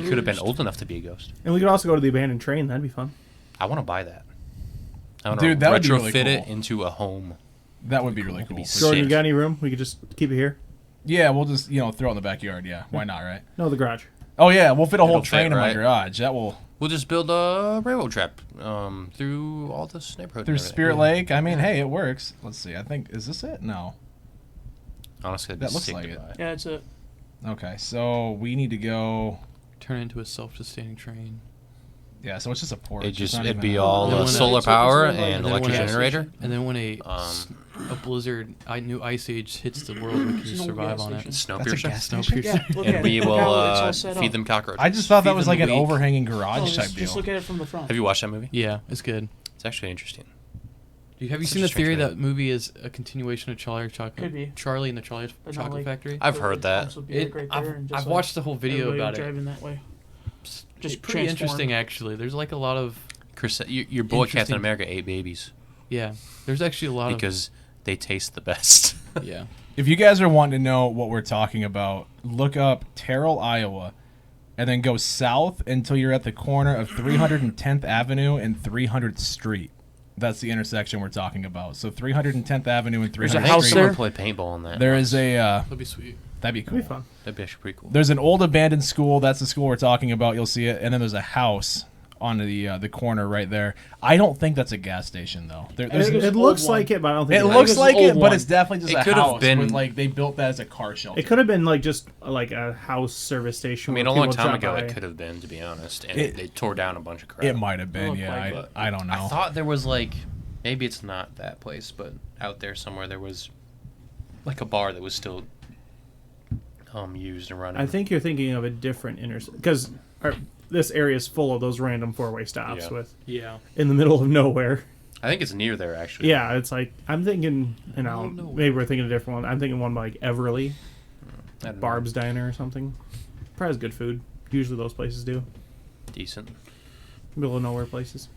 could have been old enough to be a ghost. And we could also go to the abandoned train. That'd be fun. I want to buy that. I want Dude, to that would be retrofit really it cool. into a home. That would be really cool. be Jordan, you sick. got any room? We could just keep it here. Yeah, we'll just throw it in the backyard. Yeah, why not, right? No, the garage. Oh yeah, we'll fit a whole It'll fit, train in my right? garage. That will We'll just build a railroad track through all this neighborhood. through and everything. Spirit Lake. I mean, hey, it works. Let's see. I think is this it? No. Honestly, That that looks sick like to it. buy. Yeah, it's a. Okay, so we need to go. Turn it into a self-sustaining train. Yeah, so it's just a porch. It'd be all Then when solar it's power like- and And then electric when it- generator. And then when a Um, blizzard, new ice age hits the world, we can There's no survive gas on it. station. That's a Snowpiercer. gas station. Yeah, look And at we it. Look will how it's all set feed up. them cockroaches. I just thought that Feed was them like an a week. overhanging Oh, garage type just deal. look at it from the front. Have you watched that movie? Yeah, it's good. It's actually interesting. Have you Such seen a the theory strange that movie is a continuation of Could be. Charlie and the Charlie But not Chocolate like- Factory? I've heard that. House would be, like, right there and just, I've like, watched the whole video everybody about it. driving that way. It's Just pretty transform. interesting, actually. There's like a lot of Chris, your boy Captain Interesting. America ate babies yeah. There's actually a lot because they taste the best. of yeah. If you guys are wanting to know what we're talking about, look up Terrell, Iowa, and then go south until you're at the corner of 310th Avenue and 300th Street. That's the intersection we're talking about. So 310th Avenue and 300th There's a I think house Street. there. someone played paintball on that. There is a That'd be sweet. that'd be cool. That'd be fun. That'd be actually pretty cool. There's an old abandoned school. That's the school we're talking about. You'll see it, and then there's a house on the corner right there. I don't think that's a gas station though. There's It, There's it an looks old one. like it, but I don't think it it is. looks it's like an it, old but one. it's definitely just It a could have house. been- with, like they built that as a car shelter. It could have been like just like a house service station. I mean, where a long people time drop ago, by. it could have been, to be honest, and It- they tore down a bunch of crap. It might have been, Looked yeah. like I, it. I don't know. I thought there was like, maybe it's not that place, but out there somewhere there was like a bar that was still used and running. I think you're thinking of a different intersection because this area is full of those random four-way stops Yeah. with Yeah. in the middle of nowhere. I think it's near there actually. Yeah, it's like I'm thinking, and Oh, no. maybe we're thinking a different one. I'm thinking one like Everly, I don't know. Barb's Diner or something. Probably has good food. Usually those places do. Decent. Middle of nowhere places.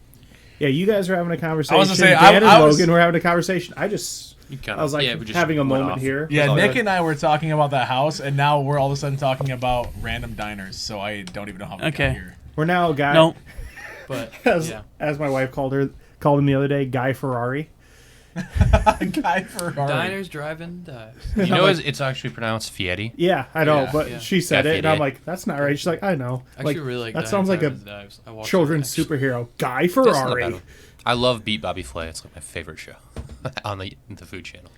Yeah, you guys are having a conversation. I was gonna say, Dan and I was- Logan were having a conversation. I Kinda, was like yeah, we just having a went moment off. here. Yeah, with Nick the- and I were talking about that house, and now we're all of a sudden talking about random diners. So I don't even know how we Okay. got here. We're now a guy. No. But As, yeah. as my wife called him the other day, Guy Ferrari. Guy Ferrari. Diners, drive-in, dives. You know, it's actually pronounced Fieri. Yeah, I know, Yeah. but Yeah. she said Guy it, and I'm Fieri. like, "That's not right." She's like, "I know." I actually really like that diners, sounds like a drive-ins, dives. I watched children's it, actually. superhero, Guy That's not a bad Ferrari. one. I love Beat Bobby Flay. It's like my favorite show on the Food Channel.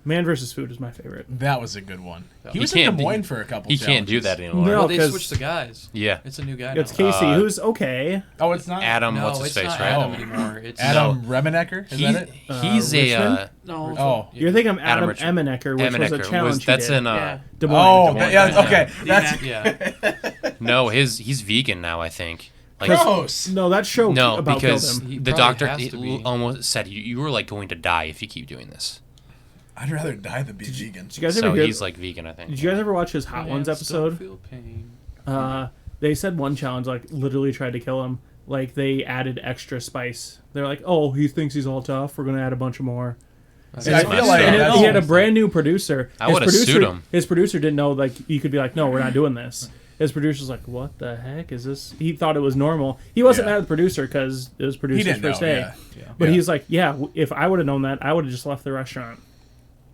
Man versus Food is my favorite. That was a good one. He He was in can't- Des Moines for a couple. He can't do challenges. that anymore. No. Well, they 'cause- switched the guys. Yeah. It's a new guy It's now. Casey, who's okay. Oh, it's not Adam, No, what's his it's face, not right? Adam Oh. anymore. It's Adam Remenecker. Is He's, that it? he's a Richmond? No. Oh, You're thinking of Adam Adam Richard. Emenecker, which was a Emenecker challenge. that's he did. in Yeah. Des Moines. oh, Des Moines, yeah. yeah. Okay, that's yeah. no, he's vegan now, I think. Like, gross. No, that show no, about because killed him. He the probably doctor has to be. almost said you were like going to die if you keep doing this. I'd rather die than be vegan. Did you guys So ever hear? he's like vegan, I think. Did you guys ever watch his Hot Ones Man, still episode? feel pain. They said one challenge like literally tried to kill him. Like they added extra spice. They're like, "Oh, he thinks he's all tough. We're gonna add a bunch of more." See, I And feel like and that's he had a almost brand new producer. I would've producer- sued him. His producer didn't know like you could be like, "No, we're not doing this." His producer's like, "What the heck is this?" He thought it was normal. He wasn't Yeah. mad at the producer because it was he producer's didn't first know. day. Yeah. But Yeah. he's like, "Yeah, if I would have known that, I would have just left the restaurant."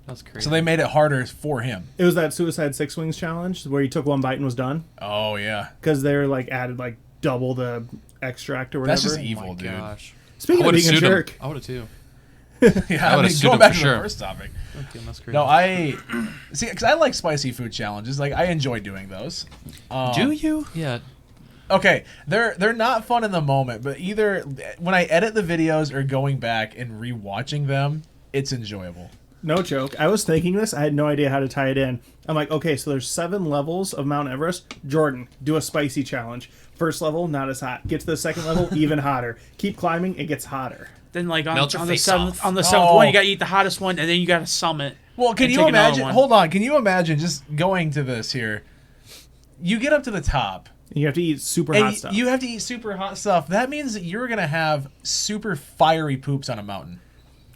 That's crazy. So they made it harder for him. It was that Suicide Six Wings challenge where he took one bite and was done Oh yeah, because they're like added like double the extract or whatever. that's just Oh evil, my dude. gosh. Speaking I of would've being a sued him. jerk, I would have too. Yeah, I would've mean, sued go him back for to the sure. first topic. Okay, that's crazy. No, I see because I like spicy food challenges. Like I enjoy doing those. Do you? Yeah. Okay, they're not fun in the moment, but either when I edit the videos or going back and rewatching them, it's enjoyable. no joke. I was thinking this. I had no idea how to tie it in. I'm like, okay, so there's 7 levels of Mount Everest. Jordan, do a spicy challenge. First level, not as hot. Get to the second level, even hotter. Keep climbing, it gets hotter. Then like on, Melt your on the face seventh off. on the seventh Oh. one, you gotta eat the hottest one, and then you gotta summit. Well, can And you take another imagine? one. Hold on, can you imagine just going to this here? You get up to the top. And you have to eat super And hot stuff. you have to eat super hot stuff. That means that you're gonna have super fiery poops on a mountain.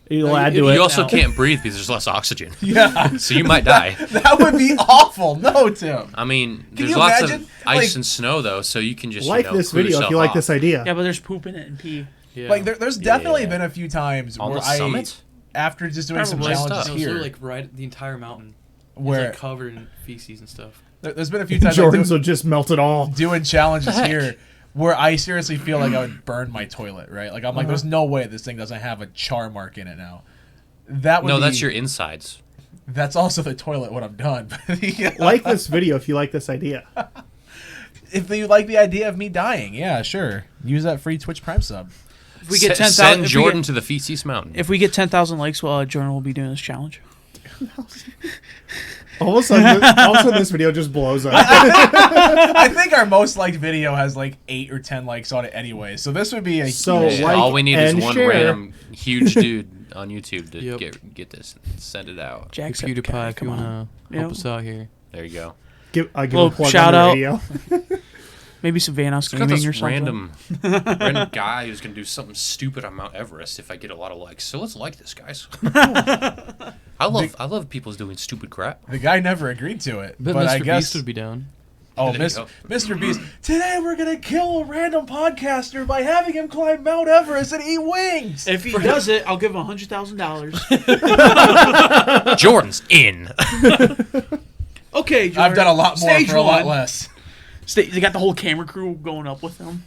You'll No, add you- to You it. also now. can't breathe because there's less oxygen. Yeah, So you might die. that would be awful. No, Tim. I mean, Can there's you lots imagine? of ice Like- and snow though, so you can just Like this cool video if yourself you like off. this idea. Yeah, but there's poop in it and pee. Yeah. Like there's definitely Yeah. been a few times On where the summit? after just doing some Probably. challenges No, it's here, literally, like right the entire mountain. It's where like covered in feces and stuff. there's been a few times like, Jordans will just melt it all. doing challenges heck? here where I seriously feel like I would burn my toilet. Right? Like I'm like, there's no way this thing doesn't have a char mark in it now. That would No, be, that's your insides. That's also the toilet when I'm done. Like this video if you like this idea. If you like the idea of me dying, yeah, sure. Use that free Twitch Prime sub. If we get Send 10,000, Jordan to the Feces Mountain. if we get 10,000 likes, well, Jordan will be doing this challenge. All of a sudden, this video just blows up. I think our most liked video has like 8 or 10 likes on it anyway. So this would be a So, huge... Yeah, like all we need is and one share. random huge dude on YouTube to Yep. get this and send it out. Jacksepticeye, PewDiePie, if you come on. wanna Yep. help us out here. There you go. give Well, a plug shout on the out. radio. Maybe Savannah's Got gaming or this something. random guy who's gonna do something stupid on Mount Everest if I get a lot of likes. So let's like this, guys. I love people doing stupid crap. The guy never agreed to it. But But Mr. I guess... Beast would be down. Oh, There you go. Mr. Beast. Today we're going to kill a random podcaster by having him climb Mount Everest and eat wings. If he does it, I'll give him $100,000. Jordan's in. Okay, Jordan. I've done a lot more Stage for a lot one. less. They got the whole camera crew going up with him.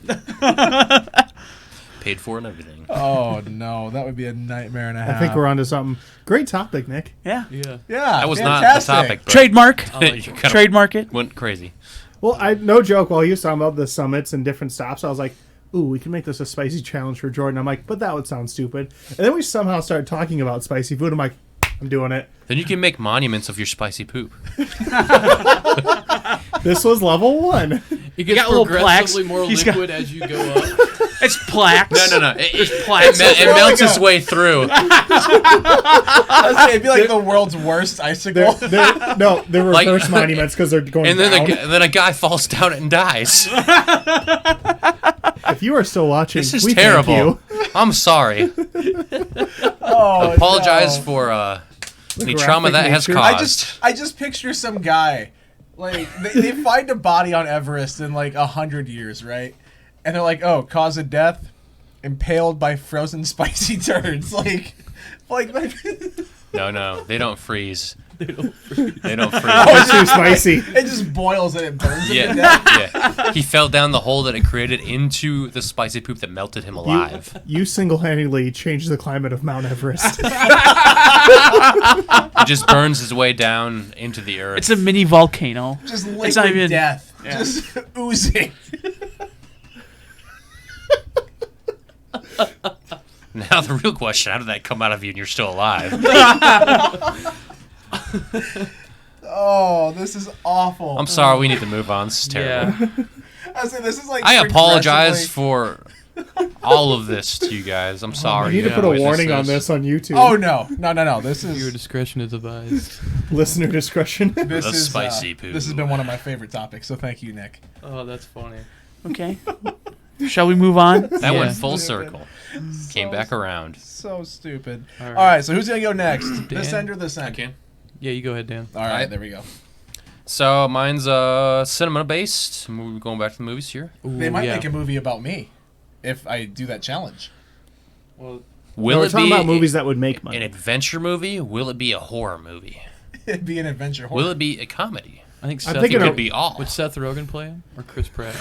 Paid for and everything. Oh, no. That would be a nightmare and a half. I think we're onto something. Great topic, Nick. Yeah. Yeah. Yeah, That was not fantastic. the topic. But Trademark. I like you it. kinda Trademark it. went crazy. Well, no joke, while he was talking about the summits and different stops, I was like, ooh, we can make this a spicy challenge for Jordan. I'm like, but that would sound stupid. And then we somehow started talking about spicy food. I'm like, I'm doing it. Then you can make monuments of your spicy poop. This was level 1. It gets got little plaques. progressively more He's got- liquid as you go up. It's plaques. No. It, plaques. it melts its way through. It'd be like the world's worst icicle. They're Like- reverse monuments because they're going And then, down. then a guy falls down and dies. If you are still watching, This is we terrible. thank you. I'm sorry. Oh, Apologize no. for any trauma graphic that has nature. caused. I just picture some guy, like they find a body on Everest in like 100 years, right? And they're like, oh, cause of death, impaled by frozen spicy turds, like. No, they don't freeze. They don't freeze. It's too spicy. It just boils and it burns him to Yeah, death. yeah. He fell down the hole that it created into the spicy poop that melted him alive. You single-handedly changed the climate of Mount Everest. It just burns his way down into the earth. It's a mini volcano. Just It's liquid not even- death, Yeah. just oozing. Now the real question: how did that come out of you and you're still alive? Oh, this is awful. I'm sorry. We need to move on. This is terrible. Yeah. I was saying, this is like I apologize progressively- for all of this to you guys. I'm sorry. You need to You put a witnessed warning on this on YouTube. Oh no! This Your is discretion is advised. Listener discretion. this The is spicy poo. This has been one of my favorite topics. So thank you, Nick. Oh, that's funny. Okay. Shall we move on? That Yeah. went full circle. Came back around. So stupid. All All right. right, so who's gonna go next? This Dan? end or this end? Okay. Yeah, you go ahead, Dan. All right, there we go. So mine's cinema based. We're going back to the movies here. They Ooh, might yeah. make a movie about me if I do that challenge. Well, Will We're it talking be about movies that would make an money. adventure movie? Will it be a horror movie? It'd be an adventure horror. Will it be a comedy? I think I'm Seth thinking It of- could be all. would Seth Rogen play him or Chris Pratt?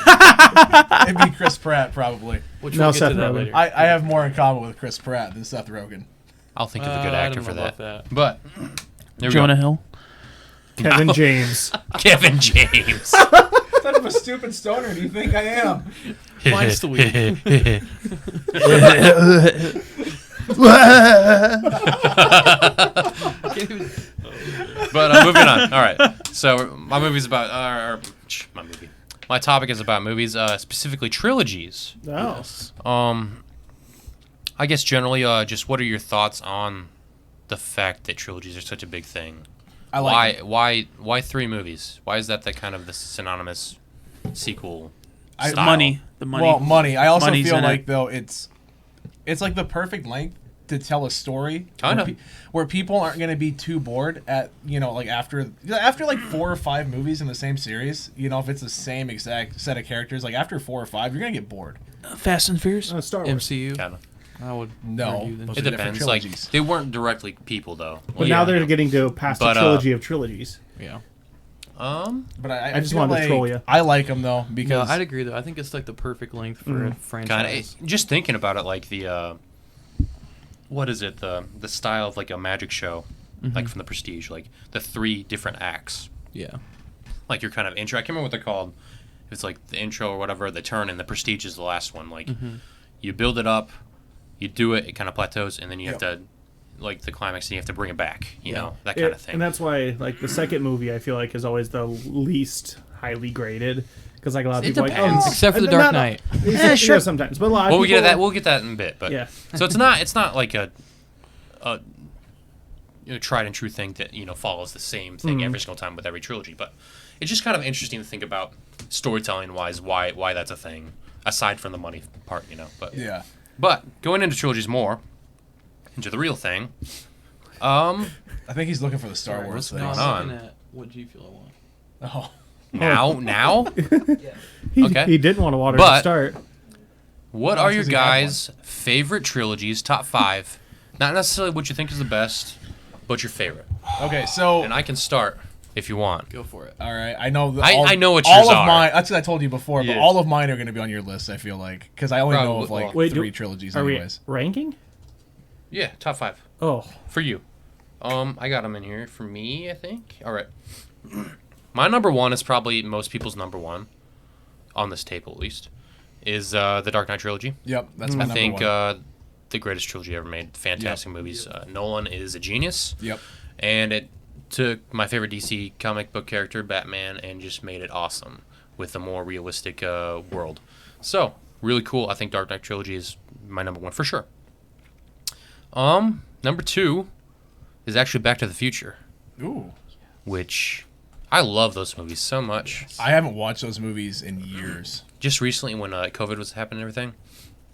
It'd be Chris Pratt probably. Which No, we'll get Seth to that Rogen. later. I have more in common with Chris Pratt than Seth Rogen. I'll think of a good I actor don't for know that. about that. But there we Jonah go. Hill. Kevin James. Kevin James. What type of a stupid stoner do you think I am? Twice the week. But moving on. All right. So my movie's about my topic is about movies, specifically trilogies. Oh. I guess generally, just what are your thoughts on the fact that trilogies are such a big thing? I like it. Why 3 movies? Why is that the kind of the synonymous sequel I, Style. The money. Well, money. I also Money's feel in like it. though it's like the perfect length to tell a story. Kinda. Where people aren't going to be too bored at like after like 4 or 5 movies in the same series. If it's the same exact set of characters, like after 4 or 5, you're going to get bored. Fast and Furious. Star Wars. MCU. Kind of. I would No, argue then. those It are different depends. Like trilogies. they weren't directly people though. But Like, now they're you know. getting to past But, the trilogy of trilogies. Yeah. But I just feel wanted to like troll ya. I like them though No, because I'd agree though. I think it's like the perfect length for a kind franchise. of just thinking about it, like the what is it? The style of like a magic show, like from the Prestige, like the 3 different acts. Yeah. Like your kind of intro. I can't remember what they're called. It's like the intro or whatever. The turn and the Prestige is the last one. Like you build it up, you do it, it kind of plateaus, and then you have to like the climax, and you have to bring it back. You know, that kind of thing. And that's why, like, the second movie, I feel like, is always the least highly graded. Because, like, a lot of It people are depends. like, Except for The not- Dark Knight. Yeah, sure. sometimes. But a lot of Well, people... we'll get that in a bit. But Yeah. So it's not like a tried and true thing that follows the same thing every single time with every trilogy. But it's just kind of interesting to think about storytelling wise why that's a thing aside from the money part. But yeah. But going into trilogies more, into the real thing. I think he's looking for the Star Wars thing. going I'm on? looking at what G Fuel I want. Oh. Now, He, Okay. he didn't want to water But- to start. what Oh, are your because he had guys' favorite trilogies? Top 5, not necessarily what you think is the best, but your favorite. Okay, so And I can start if you want. Go for it. all right, I know. I know what all yours of are. mine. That's what I told you before, but Yeah. all of mine are going to be on your list. I feel like because I only know of Probably- like Wait, 3 trilogies, Are we anyways. ranking? Yeah, top 5 Oh. for you. I got them in here for me. I think. All right. My number 1 is probably most people's number 1 on this table, at least, is the Dark Knight trilogy. Yep, that's my I number think 1. the greatest trilogy ever made. Fantastic movies. Nolan is a genius. Yep. And it took my favorite DC comic book character, Batman, and just made it awesome with a more realistic world. So, really cool. I think Dark Knight trilogy is my number 1 for sure. Number 2 is actually Back to the Future, Ooh, which I love those movies so much. I haven't watched those movies in years. Just recently when COVID was happening and everything,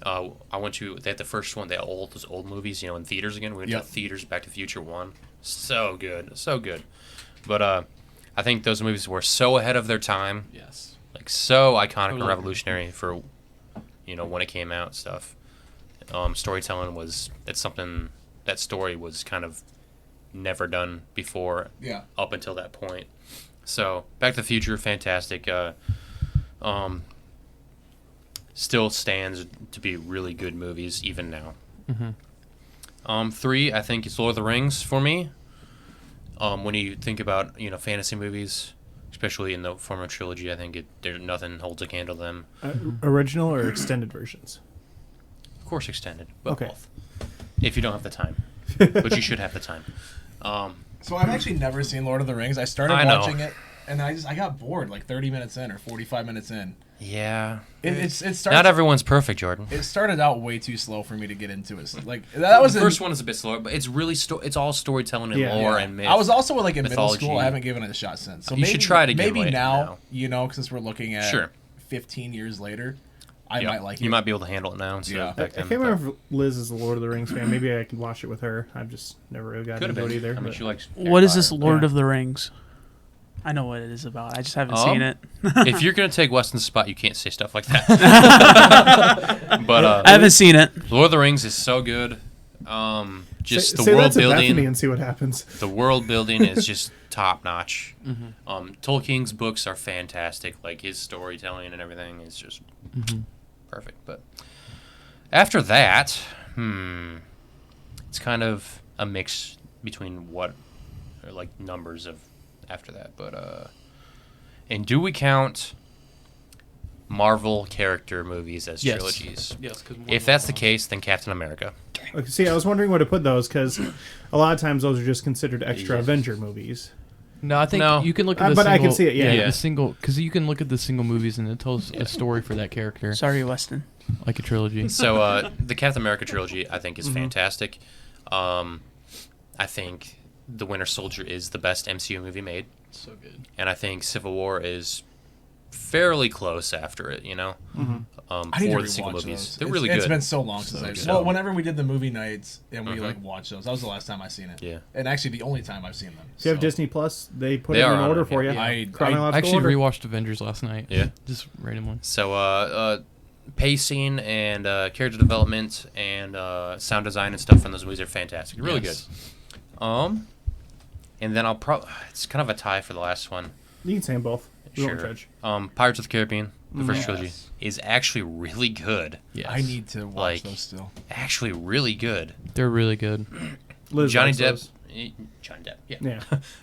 I went to, they had the first one, they had those old movies, in theaters again. We went Yep. to theaters, Back to the Future 1. So good, so good. But I think those movies were so ahead of their time, Yes. like so iconic Totally and agree. revolutionary for, when it came out and stuff. Storytelling it's something, that story was kind of never done before Yeah. up until that point. So Back to the Future, fantastic. Still stands to be really good movies even now. 3, I think it's Lord of the Rings for me. When you think about fantasy movies, especially in the form of trilogy, I think there nothing holds a candle to them. Original or extended versions? Of course, extended, but Okay. both. If you don't have the time, but you should have the time. So I've actually never seen Lord of the Rings. I started I know. watching it, and I got bored like 30 minutes in or 45 minutes in. Yeah, It starts. not everyone's perfect, Jordan. It started out way too slow for me to get into it. Like that was The first one is a bit slower, but it's really it's all storytelling and Yeah. lore and myth. I was also like in middle mythology. school. I haven't given it a shot since. So You maybe, should try it again Maybe later now, now. since we're looking at Sure. 15 years later, I Yeah. might like it. You might be able to handle it now instead Yeah. of I back can't then. remember if Liz is a Lord of the Rings fan. Maybe I can watch it with her. I've just never really gotten Could have into been it either. I mean, but- she likes. What is this Harry Lord Yeah. of the Rings? I know what it is about. I just haven't Um, seen it. Potter. If you're gonna take Weston's spot, you can't say stuff like that. But I haven't seen it. Lord of the Rings is so good. Just say, the say world that to Bethany building. and see what happens. The world building is just top notch. Tolkien's books are fantastic. Like his storytelling and everything is just perfect. But after that, it's kind of a mix between what are like numbers of after that. But and do we count Marvel character movies as Yes. trilogies? Yes. Cause If that's the case, then Captain America. Okay, see, I was wondering where to put those because a lot of times those are just considered extra Yeah. Avenger movies. No, I think No. you can look at the But single, I can see it, yeah. the single, because you can look at the single movies and it tells a story for that character, Sorry, Weston. like a trilogy. So the Captain America trilogy, I think, is fantastic. I think The Winter Soldier is the best MCU movie made, So good. and I think Civil War is fairly close after it, you know. I need For to the sequel rewatch movies, those. they're really It's good. been so long since I've good. Well, whenever we did the movie nights and we like watched those, that was the last time I seen it. Yeah. And actually, the only time I've seen them. If you have So, Disney Plus, they put They it in are on order it, for you. yeah. I Chronological I actually order. rewatched Avengers last night. Yeah. Just randomly. So, pacing and character development and sound design and stuff in those movies are fantastic. Really Yes. good. And then it's kind of a tie for the last one. You can say them both. We won't Sure. judge. Pirates of the Caribbean, the first Yes. trilogy, is actually really good. Yes. I need to watch Like- those still. Actually, really good. They're really good. Liz Johnny likes Depp. those. Johnny Depp, yeah. Yeah.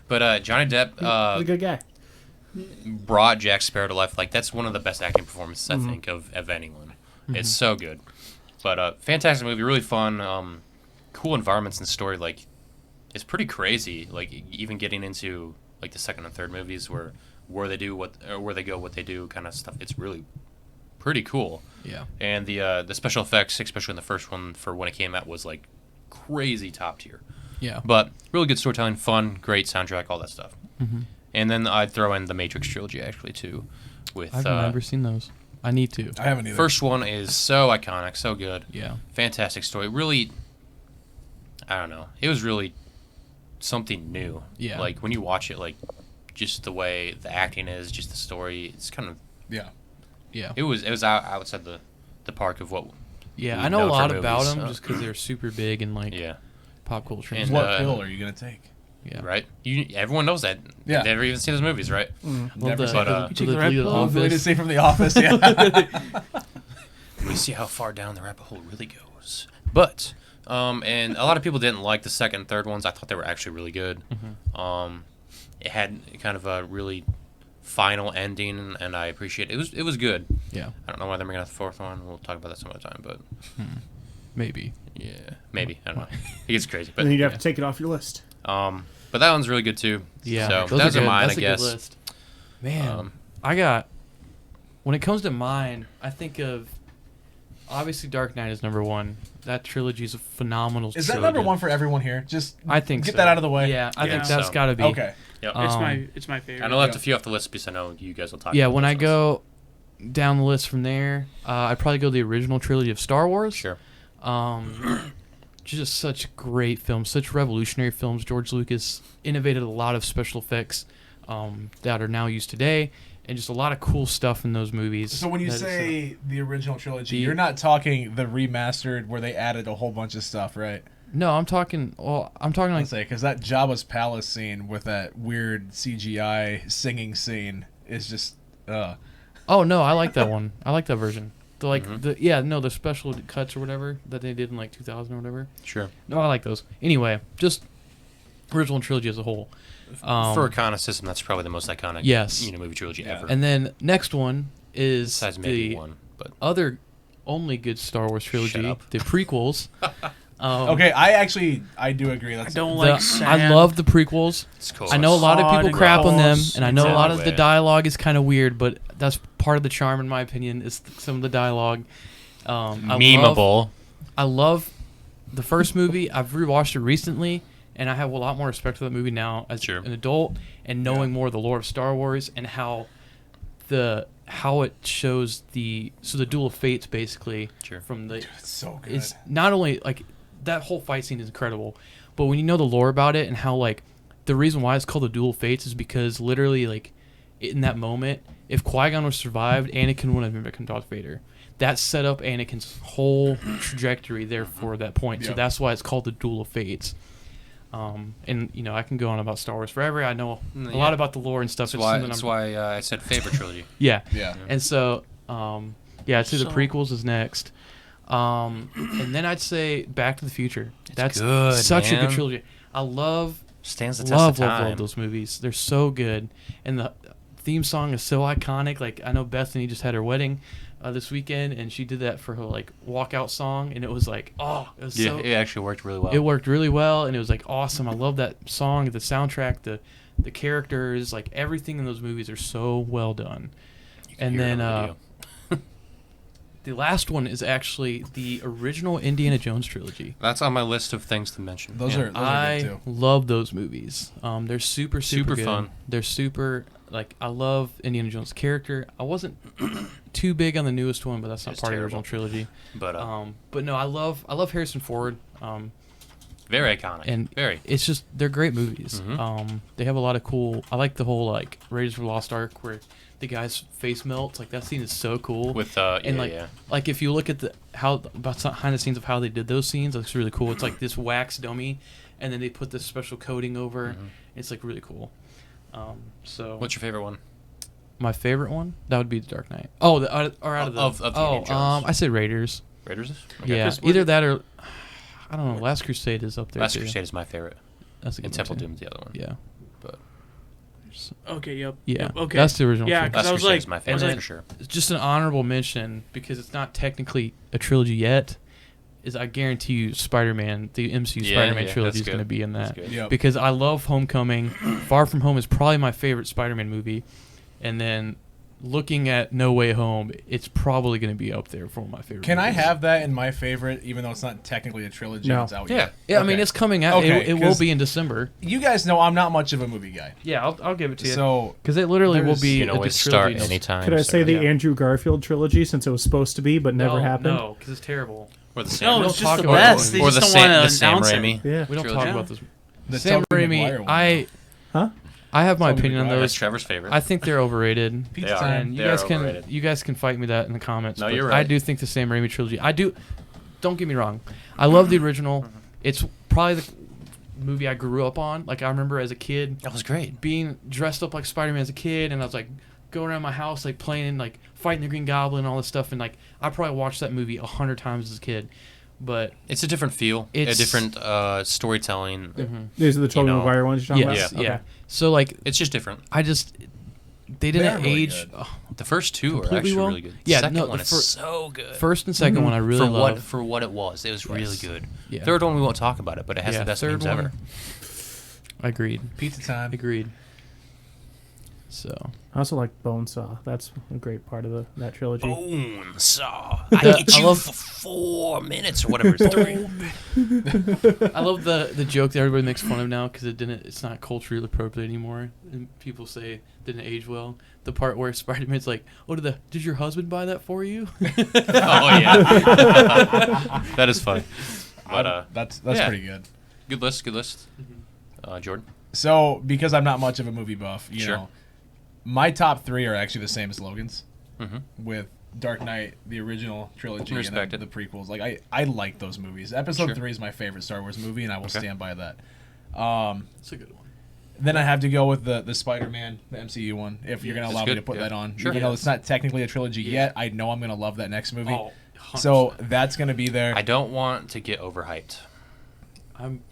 But Johnny Depp He's a good guy. brought Jack Sparrow to life. Like, that's one of the best acting performances, I think, of anyone. It's so good. But fantastic movie, really fun. Cool environments and story. Like, it's pretty crazy. Like, even getting into like the second and third movies where they do where they go, what they do, kind of stuff. It's really pretty cool. Yeah. And the special effects, especially in the first one, for when it came out, was like crazy top tier. Yeah. But really good storytelling, fun, great soundtrack, all that stuff. Mhm. And then I'd throw in the Matrix trilogy actually too. With I've never seen those. I need to. I haven't either. first one is so iconic, so good, Yeah. fantastic story. Really, I don't know. It was really something new. Yeah. Like when you watch it, like just the way the acting is, just the story. It's kind of Yeah. Yeah. it was outside the park of what. Yeah. we've I know a known lot for about movies, them so- just because they're super big in like Yeah. pop culture. And, What uh, pill are you gonna take? Yeah. Right. Everyone knows that. Yeah. They've never even seen those movies, right? Love Never the, seen But, it. You take the red lead of pill? Hopefully to Office. see from The Office. Yeah. We see how far down the rabbit hole really goes. But and a lot of people didn't like the second and third ones. I thought they were actually really good. It had kind of a really final ending, and I appreciate it. It was good. Yeah. I don't know why they're making a fourth one. We'll talk about that some other time. But Maybe. yeah, maybe I don't know. It gets crazy, And then but you'd have to take it off your list. but that one's really good too. Yeah. So those those are mine, That's I a good guess. list. Man, Um, I got. When it comes to mine, I think of. Obviously, Dark Knight is number one. That trilogy is a phenomenal. Is that trilogy. number one for everyone here? Just I think get so. that out of the way. Yeah, I Yeah, think that's so- got to be. Okay. Yep. It's my favorite. I know I left a few off the list because I know you guys will talk. Yeah, about when I those go down the list from there, I'd probably go the original trilogy of Star Wars. ones. Sure. Just such great films, such revolutionary films. George Lucas innovated a lot of special effects that are now used today, and just a lot of cool stuff in those movies. So when you that is, say the original trilogy, the- you're not talking the remastered where they added a whole bunch of stuff, right? no, I'm talking. Well, I'm talking like Let's say because that Jabba's palace scene with that weird CGI singing scene is just. Oh no, I like that one. I like that version. The special cuts or whatever that they did in like 2000 or whatever. Sure. No, I like those. Anyway, just original trilogy as a whole. For a kind of system, that's probably the most iconic. Yes. Movie trilogy Yeah. ever. And then next one is Besides maybe the one, but other only good Star Wars trilogy, up. the prequels. Okay, I do agree. I That's don't The- like Sam. I love the prequels. it's cool. I know a lot of Sod people and crap on them, Ghosts. and I know a lot of the Exactly. dialogue is kind of weird, but that's part of the charm, in my opinion, is some of the dialogue. Memeable. I love the first movie. I've rewatched it recently, and I have a lot more respect for that movie now as Sure. an adult, and knowing more of the lore of Star Wars and how it shows the Duel of Fates basically Sure. from the it's so good. it's not only like that whole fight scene is incredible, but when you know the lore about it and how like the reason why it's called the Duel of Fates is because literally like in that moment, if Qui-Gon was survived, Anakin would have become Darth Vader. That set up Anakin's whole trajectory there for that point. So Yeah. that's why it's called the Duel of Fates. And you know I can go on about Star Wars forever. I know a Yeah. lot about the lore and stuff. It's something That's I'm- why I said favorite trilogy. yeah. Yeah. And so, I'd say the So- prequels is next. And then I'd say Back to the Future. That's good, such a man. good trilogy. I love Stands the test love of time. love those movies. They're so good, and the theme song is so iconic. Like I know Bethany just had her wedding this weekend, and she did that for her like walkout song, and it was like it was Yeah, so it actually worked really well. it worked really well, and it was like awesome. I love that song, the soundtrack, the characters, like everything in those movies are so well done. You can And hear it then on the the last one is actually the original Indiana Jones trilogy. That's on my list of things to mention. Those Yeah. are good I too. love those movies. They're super Super good. fun. They're super like I love Indiana Jones' character. I wasn't too big on the newest one, but that's not It's part of the terrible. original trilogy. But But no, I love Harrison Ford. very iconic. And very. it's just they're great movies. Mhm. They have a lot of cool. I like the whole like Raiders of the Lost Ark where the guy's face melts. Like that scene is so cool. With and like if you look at the behind the scenes of how they did those scenes, it looks really cool. It's like this wax dummy, and then they put this special coating over. It's like really cool. So What's your favorite one? my favorite one that would be the Dark Knight. Oh, or out of the Of the Indiana Jones. I say Raiders. Raiders? Yeah, Chris, either that or I don't know. Last Crusade is up there. Last too. Crusade is my favorite. That's a good And one, Temple too. Doom's the other one. Yeah. But Okay, yep. Yeah. Yep, okay. That's the original. Yeah, trilogy. 'cause Last I was Crusade like- is my I was favorite like- for sure. It's just an honorable mention because it's not technically a trilogy yet. Is I guarantee you, Spider-Man, the MCU Yeah, Spider-Man yeah, trilogy that's is going to good. be in That's that good. Yep. because I love Homecoming. Far From Home is probably my favorite Spider-Man movie, and then looking at No Way Home, it's probably going to be up there for one of my favorite. Can I movies. have that in my favorite, even though it's not technically a trilogy? No. It's out Yeah. yet? Yeah, I mean Okay. it's coming out. Okay, It will 'cause- be in December. You guys know I'm not much of a movie guy, Yeah, I'll give it to you. so Because it literally will there's- be You can a always trilogy. start anytime. Could I say so- the yeah. Andrew Garfield trilogy since it was supposed to be but never happened? No, because it's terrible. Or the No, Sam, it's don't just talk the about best. it. They or just the don't Sam, want the to Sam announce it. Raimi. Yeah. We don't trilogy. talk about this. the Sam Tobey Raimi, Maguire one. Huh? I have my Tobey opinion on Maguire. That's those. Trevor's favorite. I think they're overrated. Pizza They are. time. And you They guys are can overrated. you guys can fight me that in the comments. No, but you're I right. do think the Sam Raimi trilogy. I do. Don't get me wrong. I love the original. It's probably the movie I grew up on. Like I remember as a kid That was great. being dressed up like Spider-Man as a kid, and I was like going around my house like playing like fighting the Green Goblin and all this stuff. And like I probably watched that movie 100 times as a kid. But It's a different feel, a It's- different storytelling. These are the Tobey know, Maguire ones you're talking yes, about? yeah. Okay. So like It's just different. I just they They didn't are really age. good. The first two are Completely actually well? really good. The Yeah, second no, one the is fir- so good. First and 2nd one I really for love. what it was, it was really Yes. good. Yeah. Third one we won't talk about it, but it has Yeah, the best third names one. ever. Agreed. Pizza time. Agreed. So I also like Bonesaw. That's a great part of that trilogy. Bone saw. The- I get I you love- for 4 minutes or whatever. It's 3. I love the joke that everybody makes fun of now because it's not culturally appropriate anymore, and people say it didn't age well. The part where Spider-Man's like, "Oh, did your husband buy that for you?" Oh yeah, that is funny. But That's yeah. pretty good. good list, good list. Jordan. So because I'm not much of a movie buff, you Sure. know, my top 3 are actually the same as Logan's, Mm-hmm. with Dark Knight, the original trilogy, Respect and then it. the prequels. Like I like those movies. Episode Sure. 3 is my favorite Star Wars movie, and I will Okay. stand by that. It's a good one. Then I have to go with the Spider-Man, the MCU one, if you're going to That's allow me good, to put yeah. that on. Sure. Even though Yes. it's not technically a trilogy Yeah. yet, I know I'm going to love that next movie. Oh, 100%. So that's going to be there. I don't want to get overhyped.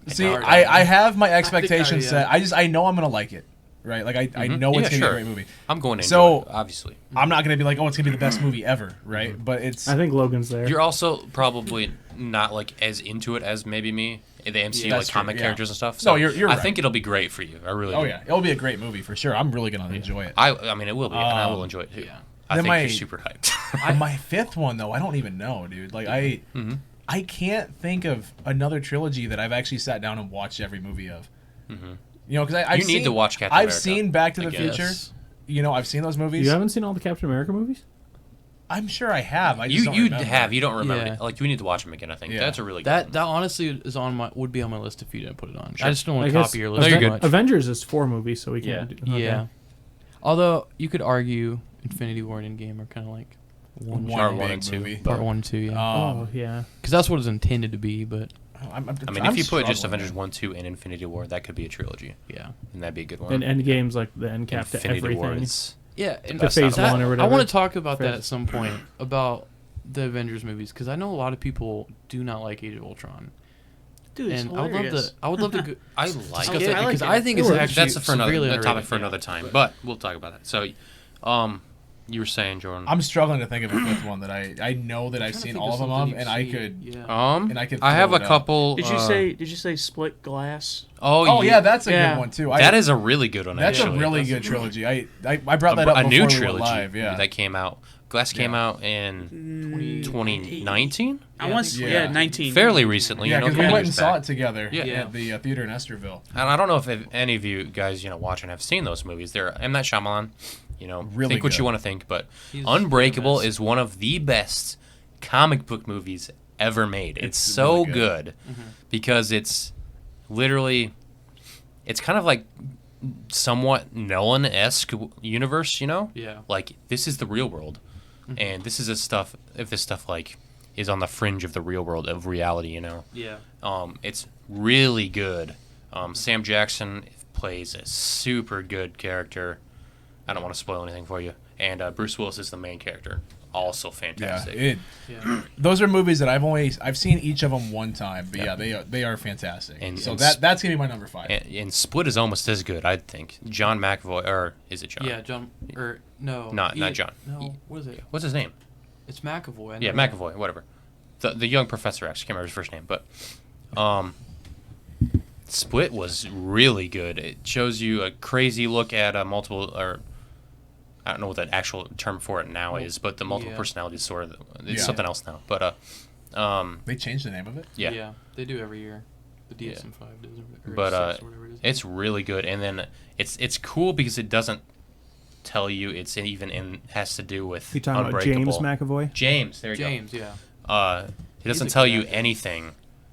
See, Hard I have my expectations yeah. set. I know I'm going to like it, right? Like I know Yeah, it's going to sure. be a great movie. I'm going to So- enjoy it, obviously. I'm not going to be like, oh, it's going to be the best movie ever, right? But it's I think Logan's there. You're also probably not like as into it as maybe me, the MCU, That's like comic true, yeah. characters and stuff. No, So you're I right. think it'll be great for you. I really oh do. yeah, it'll be a great movie for sure. I'm really going to enjoy it. I mean, it will be, and I will Um, enjoy it too. yeah. I Then think my- you're super hyped. My 5th one though, I don't even know, dude. Like I can't think of another trilogy that I've actually sat down and watched every movie of. Mhm. You know, because I've You need seen, to watch Captain I've America, seen Back to the I guess. Future. You know, I've seen those movies. You haven't seen all the Captain America movies? I'm sure I have. I just don't You remember. have, you don't remember Yeah. it. Like, you need to watch them again, I think. Yeah. That's a really good That one. that honestly is would be on my list if you didn't put it on. Sure. I just don't want I to guess copy your list. No, you're too good. much. Avengers is 4 movies, so we Yeah. can't do okay. Yeah. Although you could argue Infinity War and Endgame are kind of like one Part big one and two. movie. part 1 and 2, yeah. Oh, yeah. Because that's what it's intended to be. But I mean, I'm if you put just struggling, Avengers man. 1, 2, and Infinity War, that could be a trilogy. yeah, And that'd be a good one. And Endgame's like the end cap to Infinity War everything. is... yeah. And The best phase out of 1 or I whatever. want to talk about that Phase- at some point about the Avengers movies because I know a lot of people do not like Age of Ultron, Dude, it's and I would love hilarious. to. I would love to go, I like discuss it. it I like because it. I think it's It works. actually That's for another severely a topic underrated, for yeah. another time, but we'll talk about that. So, you were saying, Jordan. I'm struggling to think of a 5th one that I know that I've trying to seen think all of them something of, you've and I seen. could. Yeah. and I could I have throw a it out. couple. Did you say split glass? Oh yeah, that's a Yeah. good one too. That is a really good one. That's actually. a really good trilogy. I brought that up a before new we trilogy were live. Yeah. that came out. Glass came out in 2019, I want to Yeah. 19. fairly recently. Yeah, you know, because we a couple went and years saw back. it together Yeah. at the theater in Esterville. And I don't know if any of you guys, watching have seen those movies. They're M. Night Shyamalan. Really think what good. you want to think, but He's Unbreakable famous. is one of the best comic book movies ever made. It's so really good, because it's literally, it's kind of like somewhat Nolan-esque universe, Yeah. Like, this is the real world, and this is this stuff like is on the fringe of the real world of reality, Yeah. It's really good. Sam Jackson plays a super good character. I don't want to spoil anything for you. And Bruce Willis is the main character. Also Yeah, fantastic. Yeah. those are movies that I've seen each of them one time, but yeah, they are fantastic. And- So and that's gonna be my number 5. And Split is almost as good, I think. John McAvoy, or is it John? Yeah, John. Or no. Not John. No. What is it? What's his name? It's McAvoy. I Yeah, know. McAvoy, whatever. The young professor, actually, can't remember his first name, but Split was really good. It shows you a crazy look at a multiple, or I don't know what the actual term for it now is, but the multiple Yeah. personality disorder. It's Yeah. something else now, but They changed the name of it. yeah. Yeah. They do every year. The DSM-5 does. Or But 6 or whatever it is. it's really good, and then it's cool because it doesn't tell you it's even has to do with You talking about James Unbreakable. McAvoy? James, there you James. Yeah. go. It doesn't a tell good you actor. anything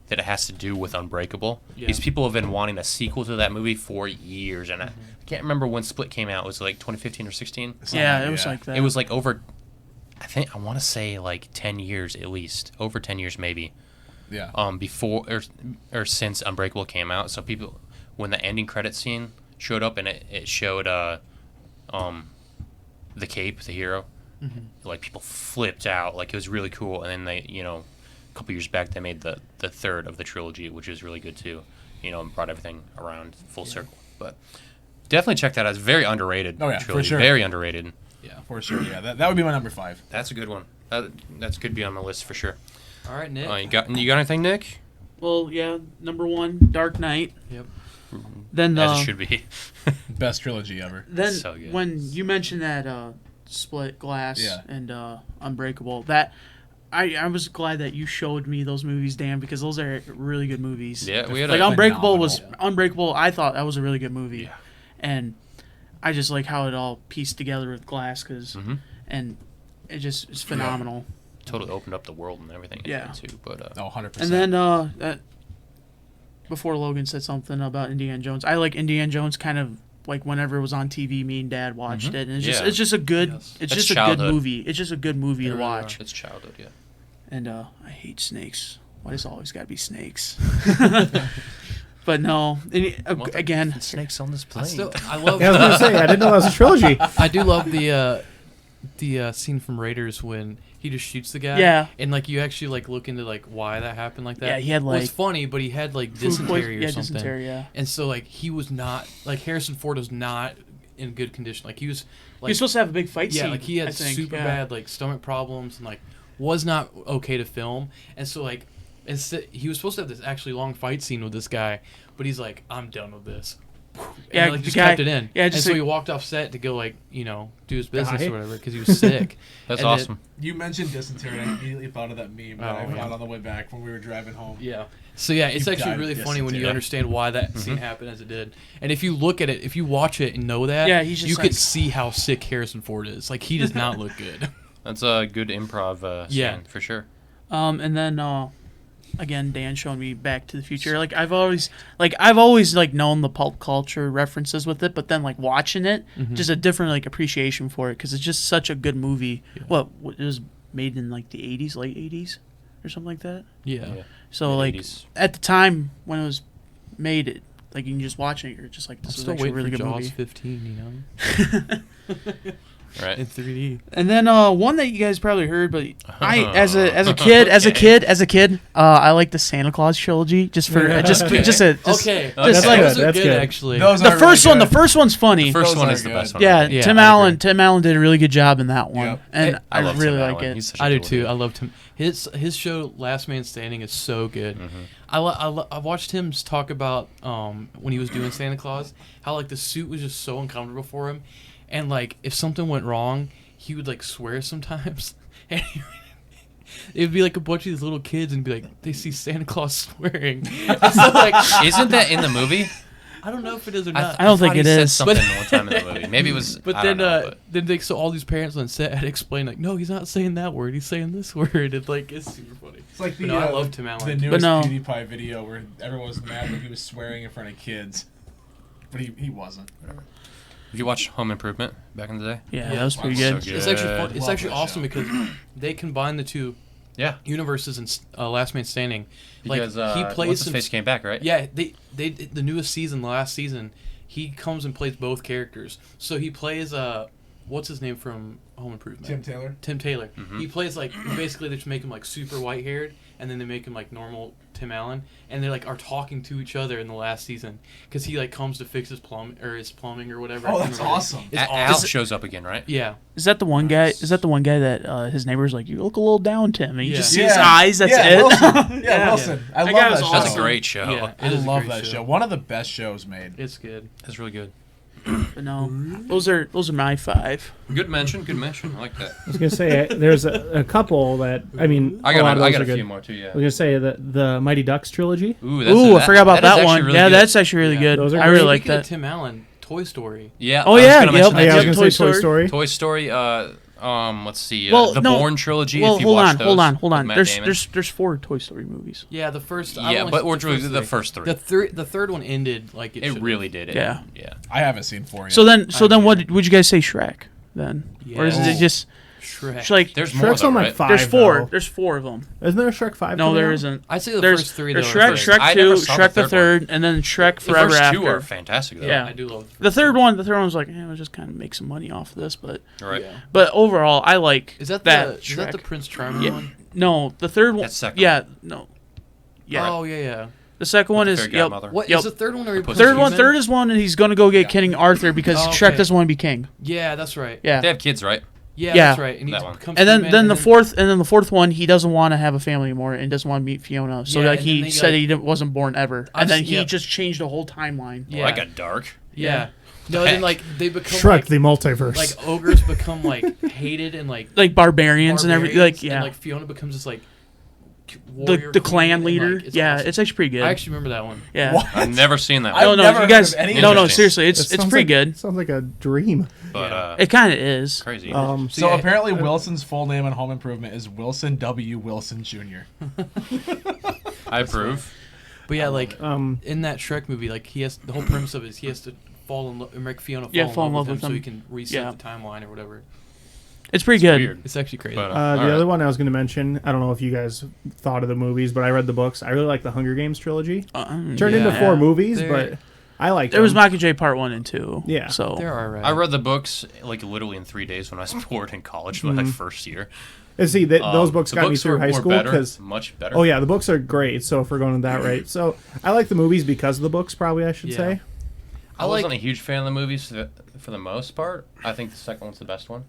that it has to do with Unbreakable. Yeah. These people have been wanting a sequel to that movie for years, and I can't remember when Split came out. Was it like 2015 or 16? Yeah, it was like that. It was like over, I want to say like 10 years at least, over 10 years maybe. Yeah. Before or since Unbreakable came out. So people, when the ending credit scene showed up and it showed the Cape, the hero, like people flipped out. Like it was really cool. And then they, a couple years back, they made the third of the trilogy, which is really good too. And brought everything around full circle. But definitely check that out. It's very underrated. Oh, yeah, for trilogy. sure. Very underrated. Yeah. For sure. Yeah, that would be my number 5. That's a good one. That's could be on the list for sure. All right, Nick. You got anything, Nick? Well, yeah, number 1, Dark Knight. Yep. Then As it should be. Best trilogy ever. Then So good. when you mentioned that Split, Glass, Yeah. and Unbreakable, that I was glad that you showed me those movies, Dan, because those are really good movies. Yeah, we had Like a, Unbreakable was phenomenal. Unbreakable. I thought that was a really good movie, Yeah. and I just like how it all pieced together with Glass, Mhm. and it's phenomenal. totally opened up the world and everything. Yeah. Too, but Oh, 100%. And then that before Logan said something about Indiana Jones, I like Indiana Jones kind of like whenever it was on TV, me and Dad watched it, and Yeah. it's just a good Yes. it's That's just a childhood. good movie. It's just a good movie They to really watch. it's childhood, yeah. And I hate snakes. Why does it always got to be snakes? But no, again, Snakes on this I plane. still, I love. Yeah, I was gonna say I didn't know that was a trilogy. I do love the scene from Raiders when he just shoots the guy. Yeah. And like you actually like look into like why that happened like that. Yeah, he had, Well, it's like, funny, but he had like food dysentery or yeah, something. dysentery, yeah. And so like he was not like Harrison Ford was not in good condition. Like he was like You're supposed to have a big fight yeah, scene. like he had I think, super yeah. bad like stomach problems and like was not okay to film. And so like instead he was supposed to have this actually long fight scene with this guy, but he's like, I'm done with this. And Yeah, like the just guy- kept it in. yeah, and just so like- he walked off set to go like do his business Die. or whatever because he was sick. That's And then- awesome. You mentioned dysentery, and I immediately thought of that meme that I Oh, yeah. found on the way back when we were driving home. Yeah. So yeah, it's You actually died really of funny when you dysentery. understand why that scene happened as it did. And if you look at it, if you watch it and know that, Yeah, he's just you like- could see how sick Harrison Ford is. Like he does not look good. That's a good improv scene, Yeah. for sure. And then again, Dan showed me Back to the Future. Like I've always like known the pulp culture references with it, but then like watching it, just a different like appreciation for it because it's just such a good movie. What it was made in like the '80s, late '80s, or something like that. Yeah. Yeah. So like Mid-80s. at the time when it was made, it like you can just watch it, you're just like I'm this is still actually a waiting really for good Jaws movie. 15, you know. Right. in 3D. And then one that you guys probably heard, but I as a kid, I like the Santa Claus trilogy just for Okay. just Okay. just like good. That's good. actually. Those the are first really one. The good. first one's funny. The first Those one are is the good. best one. Yeah, Yeah, Tim I Allen. agree. Tim Allen did a really good job in that one, Yep. and I love really Tim like Allen. it. He's such a I do cool too. dude. I loved him. His show Last Man Standing is so good. I watched him talk about when he was doing Santa Claus, how like the suit was just so uncomfortable for him, and like if something went wrong, he would like swear sometimes, and it'd be like a bunch of these little kids and be like they see Santa Claus swearing. And so like Isn't that in the movie? I don't know if it is or not. I don't thought think it he said is. something one time in the movie. Maybe it was. But I then, don't know, then they, so all these parents on set had to explain like, no, he's not saying that word. He's saying this word. And like, it's super funny. It's like the But no, I love Tim Allen. the newest no. PewDiePie video where everyone was mad that he was swearing in front of kids, but he wasn't. If you watched Home Improvement back in the day, Yeah, that was pretty So good. good. It's actually fun. It's Love actually that awesome show. because they combine the two yeah. universes in Last Man Standing. Like Because he plays what's his some. face came back, right? Yeah, they the newest season, the last season, he comes and plays both characters. So he plays what's his name from Home Improvement? Tim Taylor. Tim Taylor. Mm-hmm. He plays like basically they just make him like super white haired, and then they make him like normal Tim Allen, and they like are talking to each other in the last season because he like comes to fix his plumbing or whatever. I Oh, can't that's remember. awesome. It's Al awesome. shows up again, right? Yeah. Is that the one guy? Is that the one guy that his neighbor's like, you look a little down, Tim? And you Yeah. just see his eyes. That's yeah, it. Wilson. Yeah, Yeah. Wilson. I That love guy that was show. That's awesome. a great show. Yeah, I it is a love great that show. One of the best shows made. It's good. That's really good. But no, those are my 5. Good mention. Good mention. I like that. I was gonna say there's a couple that I mean. I a lot got of I those got are a good. few more too. Yeah. I was gonna say that the Mighty Ducks trilogy. Ooh, I forgot about that is one. actually really Yeah, good. that's actually really Yeah. good. Those are I really great. like Speaking of that. Tim Allen, Toy Story. Yeah. Oh, I was yeah, gonna mention yep. Yeah, I was that gonna too. say Toy Story. Toy Story. Let's see. Well, the no. Bourne trilogy. Well, if you hold watch on, those, hold on. with Matt Damon. There's 4 Toy Story movies. Yeah, the first. I've Yeah, only but seen we're the first the three. first three. The third one ended like It should. really did. Yeah. Yeah. I haven't seen 4 yet. So then I what would you guys say Shrek then? Or is Yeah. it just Shrek. it's like There's more Shrek's though, on like right? 5. there's 4. though. There's 4 of them. Isn't there a Shrek 5? No, coming there out? isn't. I'd say the There's first three. there's though, Shrek, are Shrek I 2, never saw Shrek the the third third, and then Shrek The Forever first After. two are fantastic though. Yeah. I do love. The third one was like, we'll just kind of make some money off of this, but Right. Yeah. overall, I like Is that that is that Shrek. the Prince Charming Yeah. one? No, the third one. That's second. Yeah, no. Yeah, Oh yeah. the second one The is Fairy yep. Godmother. What is Yep. the third one? Or Puss Third in one, Boots. third is one, and he's gonna go get King Arthur because Oh, Shrek okay. doesn't want to be king. Yeah, that's right. Yeah, They have kids, right? Yeah, Yeah. that's right. And he That one. becomes and then He-Man, the fourth one, he doesn't want to have a family anymore and doesn't want to meet Fiona. So Yeah, like and then he they, said like- he wasn't born ever, I've and then seen- he yeah. just changed the whole timeline. Well, Yeah. that got dark. Yeah. No, then like they become Shrek like, the multiverse. like ogres become like hated and like Like barbarians and everything. Like barbarians, yeah, and, like Fiona becomes this like warrior the queen, clan and, leader. like, Yeah, awesome. it's actually pretty good. I actually remember that one. yeah. What? I've never seen that I've No, one. no, never you heard guys. of any of No, no, Interesting. seriously, It it's sounds pretty like- good. Sounds like a dream. But Yeah. It kind of is. crazy. So yeah, apparently Wilson's full name on Home Improvement is Wilson W. Wilson Jr. I approve. But yeah, like Um, in that Shrek movie, like he has the whole premise of it is he has to fall in love, make Fiona fall in love with with him so he him. can reset Yeah. the timeline or whatever. It's pretty good. Weird. It's actually crazy. But, the alright. other one I was going to mention, I don't know if you guys thought of the movies, but I read the books. I really like the Hunger Games trilogy. Turned into Yeah. 4 movies, They're- but I like There was them. Mockingjay Part 1 and 2. Yeah. So They're alright. I read the books like literally in 3 days when I was bored in college, like first year. And see, those books The got me books through were high more school better, because. much better. Oh yeah, the books are great. So if we're going that right, so I like the movies because of the books. Probably I should Yeah. say. I wasn't a huge fan of the movies for the most part. I think the second one's the best one.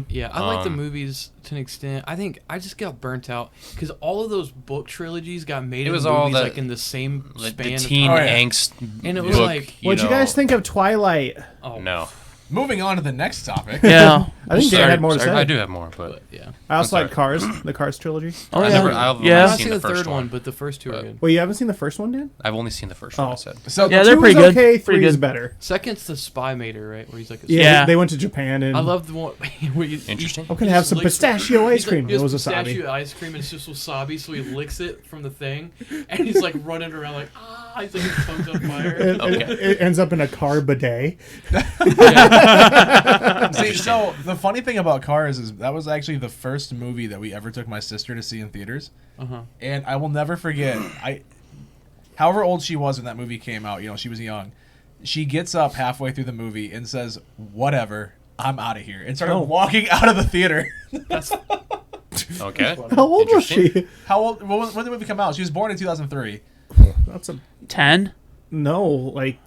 Yeah, I like the Um, movies to an extent. I think I just got burnt out because all of those book trilogies got made It in was movies all the- like in the same Like span the of teen time. angst And it was book, like- What'd you guys think of Twilight? Oh No. Moving on to the next topic. yeah. I think Dan Sorry, had more to sorry. say. I do have more, but but yeah. I also I'm like Cars, the Cars trilogy. Oh I yeah. never, I've Yeah. only I've seen seen the the first third one. one, but the first two are But- good. Well, you haven't seen the first one, Dan? I've only seen the first one. I said. So Yeah, they're 2 pretty is good. okay. Pretty 3 is good. better. Second's the Spy Mater, right? Where he's like, Yeah, Yeah. They went to Japan and I love the one where you Interesting. I'm gonna have some pistachio ice cream. It It was pistachio wasabi. ice cream and it's just wasabi, so he licks it from the thing, and he's like running around like he's like his tongue's on fire. It ends up in a car bidet. See, so the funny thing about Cars is that was actually the first movie that we ever took my sister to see in theaters, and I will never forget. However old she was when that movie came out, she was young. She gets up halfway through the movie and says, "Whatever," I'm out of here, and started Oh. walking out of the theater. That's Okay. How old was Interesting. she? How old? When did the movie come out? She was born in 2003. That's a 10. no, like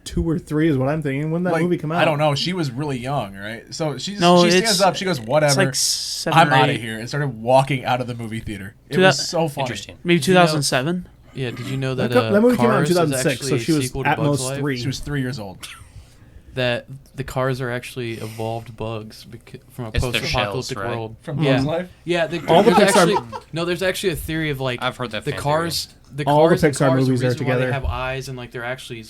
2 or 3 is what I'm thinking. When did that Like, movie come out? I don't know. She was really young, right? So she No, stands it's- up. She goes, "Whatever, It's like 7 I'm or out 8. of here," and started walking out of the movie theater. It Dude, was that- so funny. Interesting. Maybe Did you know- 2007. yeah. Did you know that That movie came out in Cars is 2006, actually so a she was sequel to at Bugs most Life? 3. She was 3 years old. That the cars are actually evolved bugs from a It's their post-apocalyptic shells, right? world. From Yeah. Bugs Life. Yeah, All the there's Pixar- actually no. There's actually a theory of like I've heard that the fan cars. The All the cars, and Pixar cars, movies the are reason why together. They have eyes and like they're actually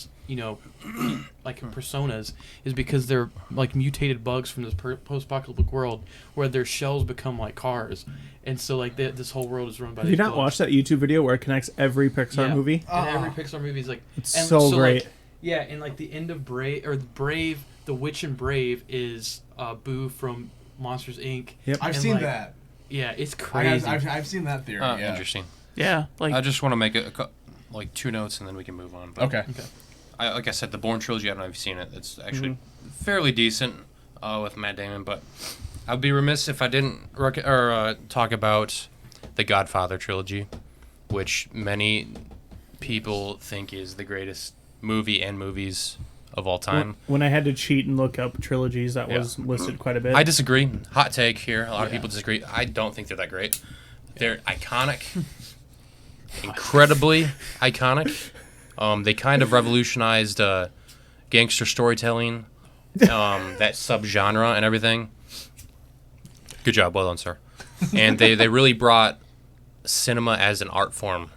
like personas is because they're like mutated bugs from this post-apocalyptic world where their shells become like cars, and so like this whole world is run by. Have you these not bugs. watched that YouTube video where it connects every Pixar Yeah. movie? And every Pixar movie is like It's and so great. Like, yeah, and like the end of Brave, the Witch and Brave is Boo from Monsters Inc. Yep. I've And, seen like, that. Yeah, it's crazy. I've seen that theory. Yeah. Interesting. Yeah, like I just want to make like 2 notes and then we can move on. But Okay. like I said, the Bourne trilogy. I don't know if you've seen it. It's actually fairly decent with Matt Damon. But I'd be remiss if I didn't talk about the Godfather trilogy, which many people think is the greatest movie and movies of all time. When I had to cheat and look up trilogies, that Yeah. was listed quite a bit. I disagree. Hot take here. A lot of people disagree. I don't think they're that great. They're iconic, incredibly iconic. They kind of revolutionized gangster storytelling, that subgenre and everything. Good job, well done, sir. And they really brought cinema as an art form,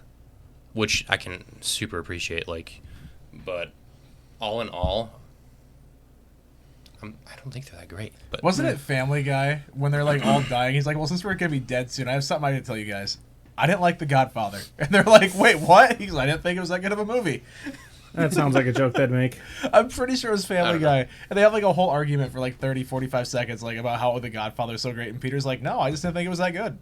which I can super appreciate. Like, but all in all, I don't think they're that great. But Wasn't it Family Guy when they're like all dying? He's like, "Well, since we're gonna be dead soon, I have something I need to tell you guys. I didn't like The Godfather." And they're like, "Wait, what?" He's like, "I didn't think it was that good of a movie." That sounds like a joke they'd make. I'm pretty sure it was I Family don't know. Guy. And they have like a whole argument for like 30, 45 seconds, like about how The Godfather is so great. And Peter's like, "No, I just didn't think it was that good.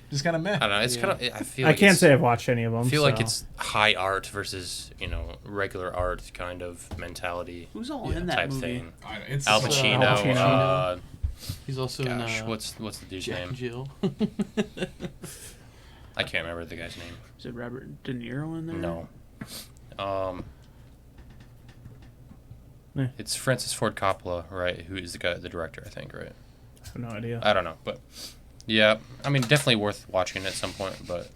Just kind of meh." I don't know. It's kind of. I feel. I Like can't it's- say I've watched any of them. I feel like so. it's high art versus regular art kind of mentality who's all in that type movie? thing. It's Al Pacino. Al Pacino. He's also Gosh, in what's the dude's Jack and name? Jill. I can't remember the guy's name. Is it Robert De Niro in there? No. Eh. It's Francis Ford Coppola, right? Who is the director? I think, right? I have no idea. I don't know, but yeah, I mean, definitely worth watching at some point. But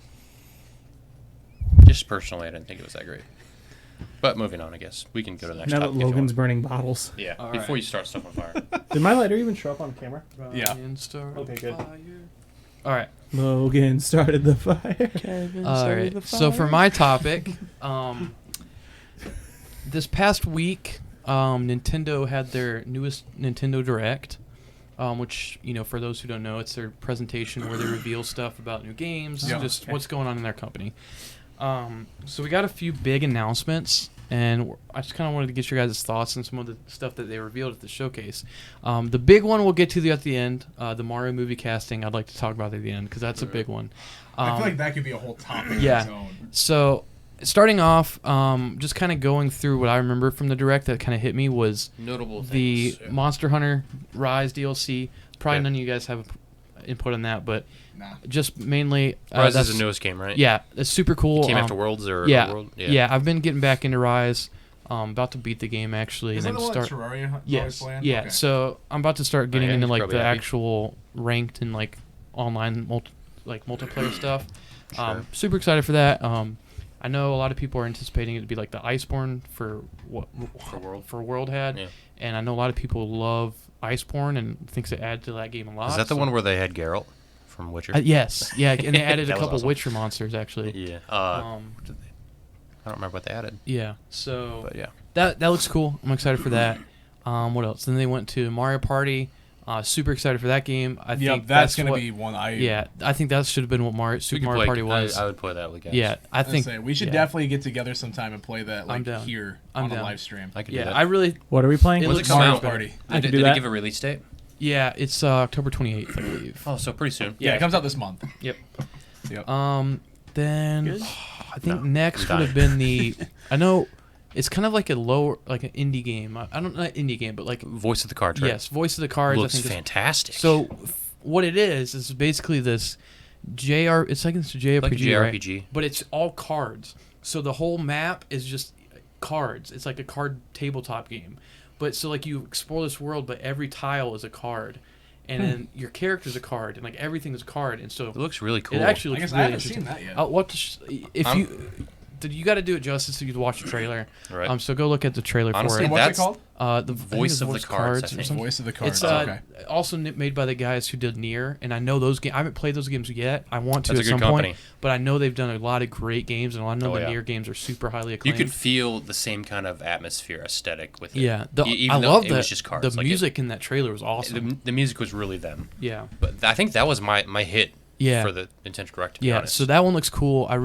just personally, I didn't think it was that great. But moving on, I guess we can go to the next Now that topic. if you Logan's want. burning bottles. Yeah, All before right. you start stuff on fire. Did my lighter even show up on camera? Yeah. Ryan started Okay, good. fire. All right. Logan started the fire. Kevin All started right. the So for fire. my topic, this past week, Nintendo had their newest Nintendo Direct, which for those who don't know, it's their presentation where they reveal stuff about new games, Yeah. just what's going on in their company. So we got a few big announcements, and I just kind of wanted to get your guys' thoughts on some of the stuff that they revealed at the showcase. The big one we'll get to at the end, the Mario movie casting. I'd like to talk about at the end because that's a big one. I feel like that could be a whole topic yeah. on its own. So, starting off, just kind of going through what I remember from the direct that kind of hit me was Notable the things. Monster Hunter Rise DLC. Probably Okay. none of you guys have input on that, but Nah. just mainly Rise that's is the newest game, right? yeah, it's super cool. Came after Worlds or yeah, World? yeah, I've been getting back into Rise. About to beat the game actually, Is that and the then one that start. Terraria always Yes, playing? yeah. Okay. So I'm about to start getting yeah, into he's like probably the happy. actual ranked and like online multiplayer stuff. Sure. Super excited for that. I know a lot of people are anticipating it to be like the Iceborne for what For World. World had, Yeah. and I know a lot of people love Iceborne and thinks it added to that game a lot. Is that the so- one where they had Geralt from Witcher? yes, yeah, and they added a That was couple awesome. Witcher monsters actually. Yeah. I don't remember what they added, Yeah, so but yeah. that looks cool. I'm excited for that. What else? Then they went to Mario Party. Super excited for that game. I Yeah, think that's gonna what- be one I. Yeah, I think that should have been what We Super could Mario play- Party was. I would play that with guys. Yeah, I I think think we should yeah. definitely get together sometime and play that I'm like down. here I'm on a down. live stream. I could do Yeah, that. I really. What are we playing? It When's looks it come Mario out? Party. I could Did do they that. give a release date? Yeah, it's October 28th, I believe. Oh, so pretty soon. Yeah, it comes out this month. Yep. Yep. Then Good. I think No, next I'm would have dying. been the. I know It's kind of like a lower, like an indie game. I don't not indie game, but like Voice of the Cards, right? yes, Voice of the Cards. Looks I think fantastic. So what it is basically this JR. It's like it's a JRPG, like a right? JRPG. But it's all cards. So the whole map is just cards. It's like a card tabletop game. But so like you explore this world, but every tile is a card, and then your character's a card, and like everything is a card, and so It looks really cool. it actually I looks guess I really haven't interesting. seen that yet. I'll watch if you got to do it justice so you'd watch the trailer. Right. So go look at the trailer Honestly, for it. What's it that's called? The Voice of the Cards, I or think. something. Voice of the Cards. It's okay. also made by the guys who did Nier, and I know those games. I haven't played those games yet. I want to That's at a some good company. point, but I know they've done a lot of great games, and I know Oh, the yeah. Nier games are super highly You acclaimed. could feel the same kind of atmosphere, aesthetic with it. yeah, Even I though love it that. was just cards. The Like, music in that trailer was awesome. the music was really them. Yeah, But I think that was my hit yeah, for the Nintendo Direct. To be yeah. honest. So that one looks cool. I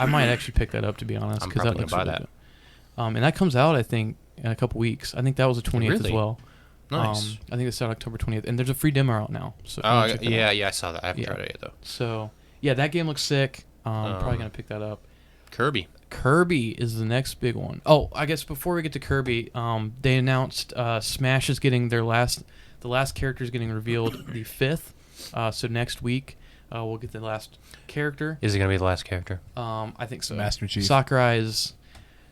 might actually pick that up to be honest I'm because probably that looks gonna buy really that. good. And that comes out I think in a couple weeks. I think that was the 20th as Really? well. Nice. I think it's out October 20th, and there's a free demo out now. So if you Oh wanna check that out. yeah, I saw that. I haven't Yeah. tried it yet though. So yeah, that game looks sick. Probably gonna pick that up. Kirby. Kirby is the next big one. Oh, I guess before we get to Kirby, they announced Smash is getting the last character is getting revealed the 5th. So next week we'll get the last character. Is it gonna be the last character? I think so. Master Chief.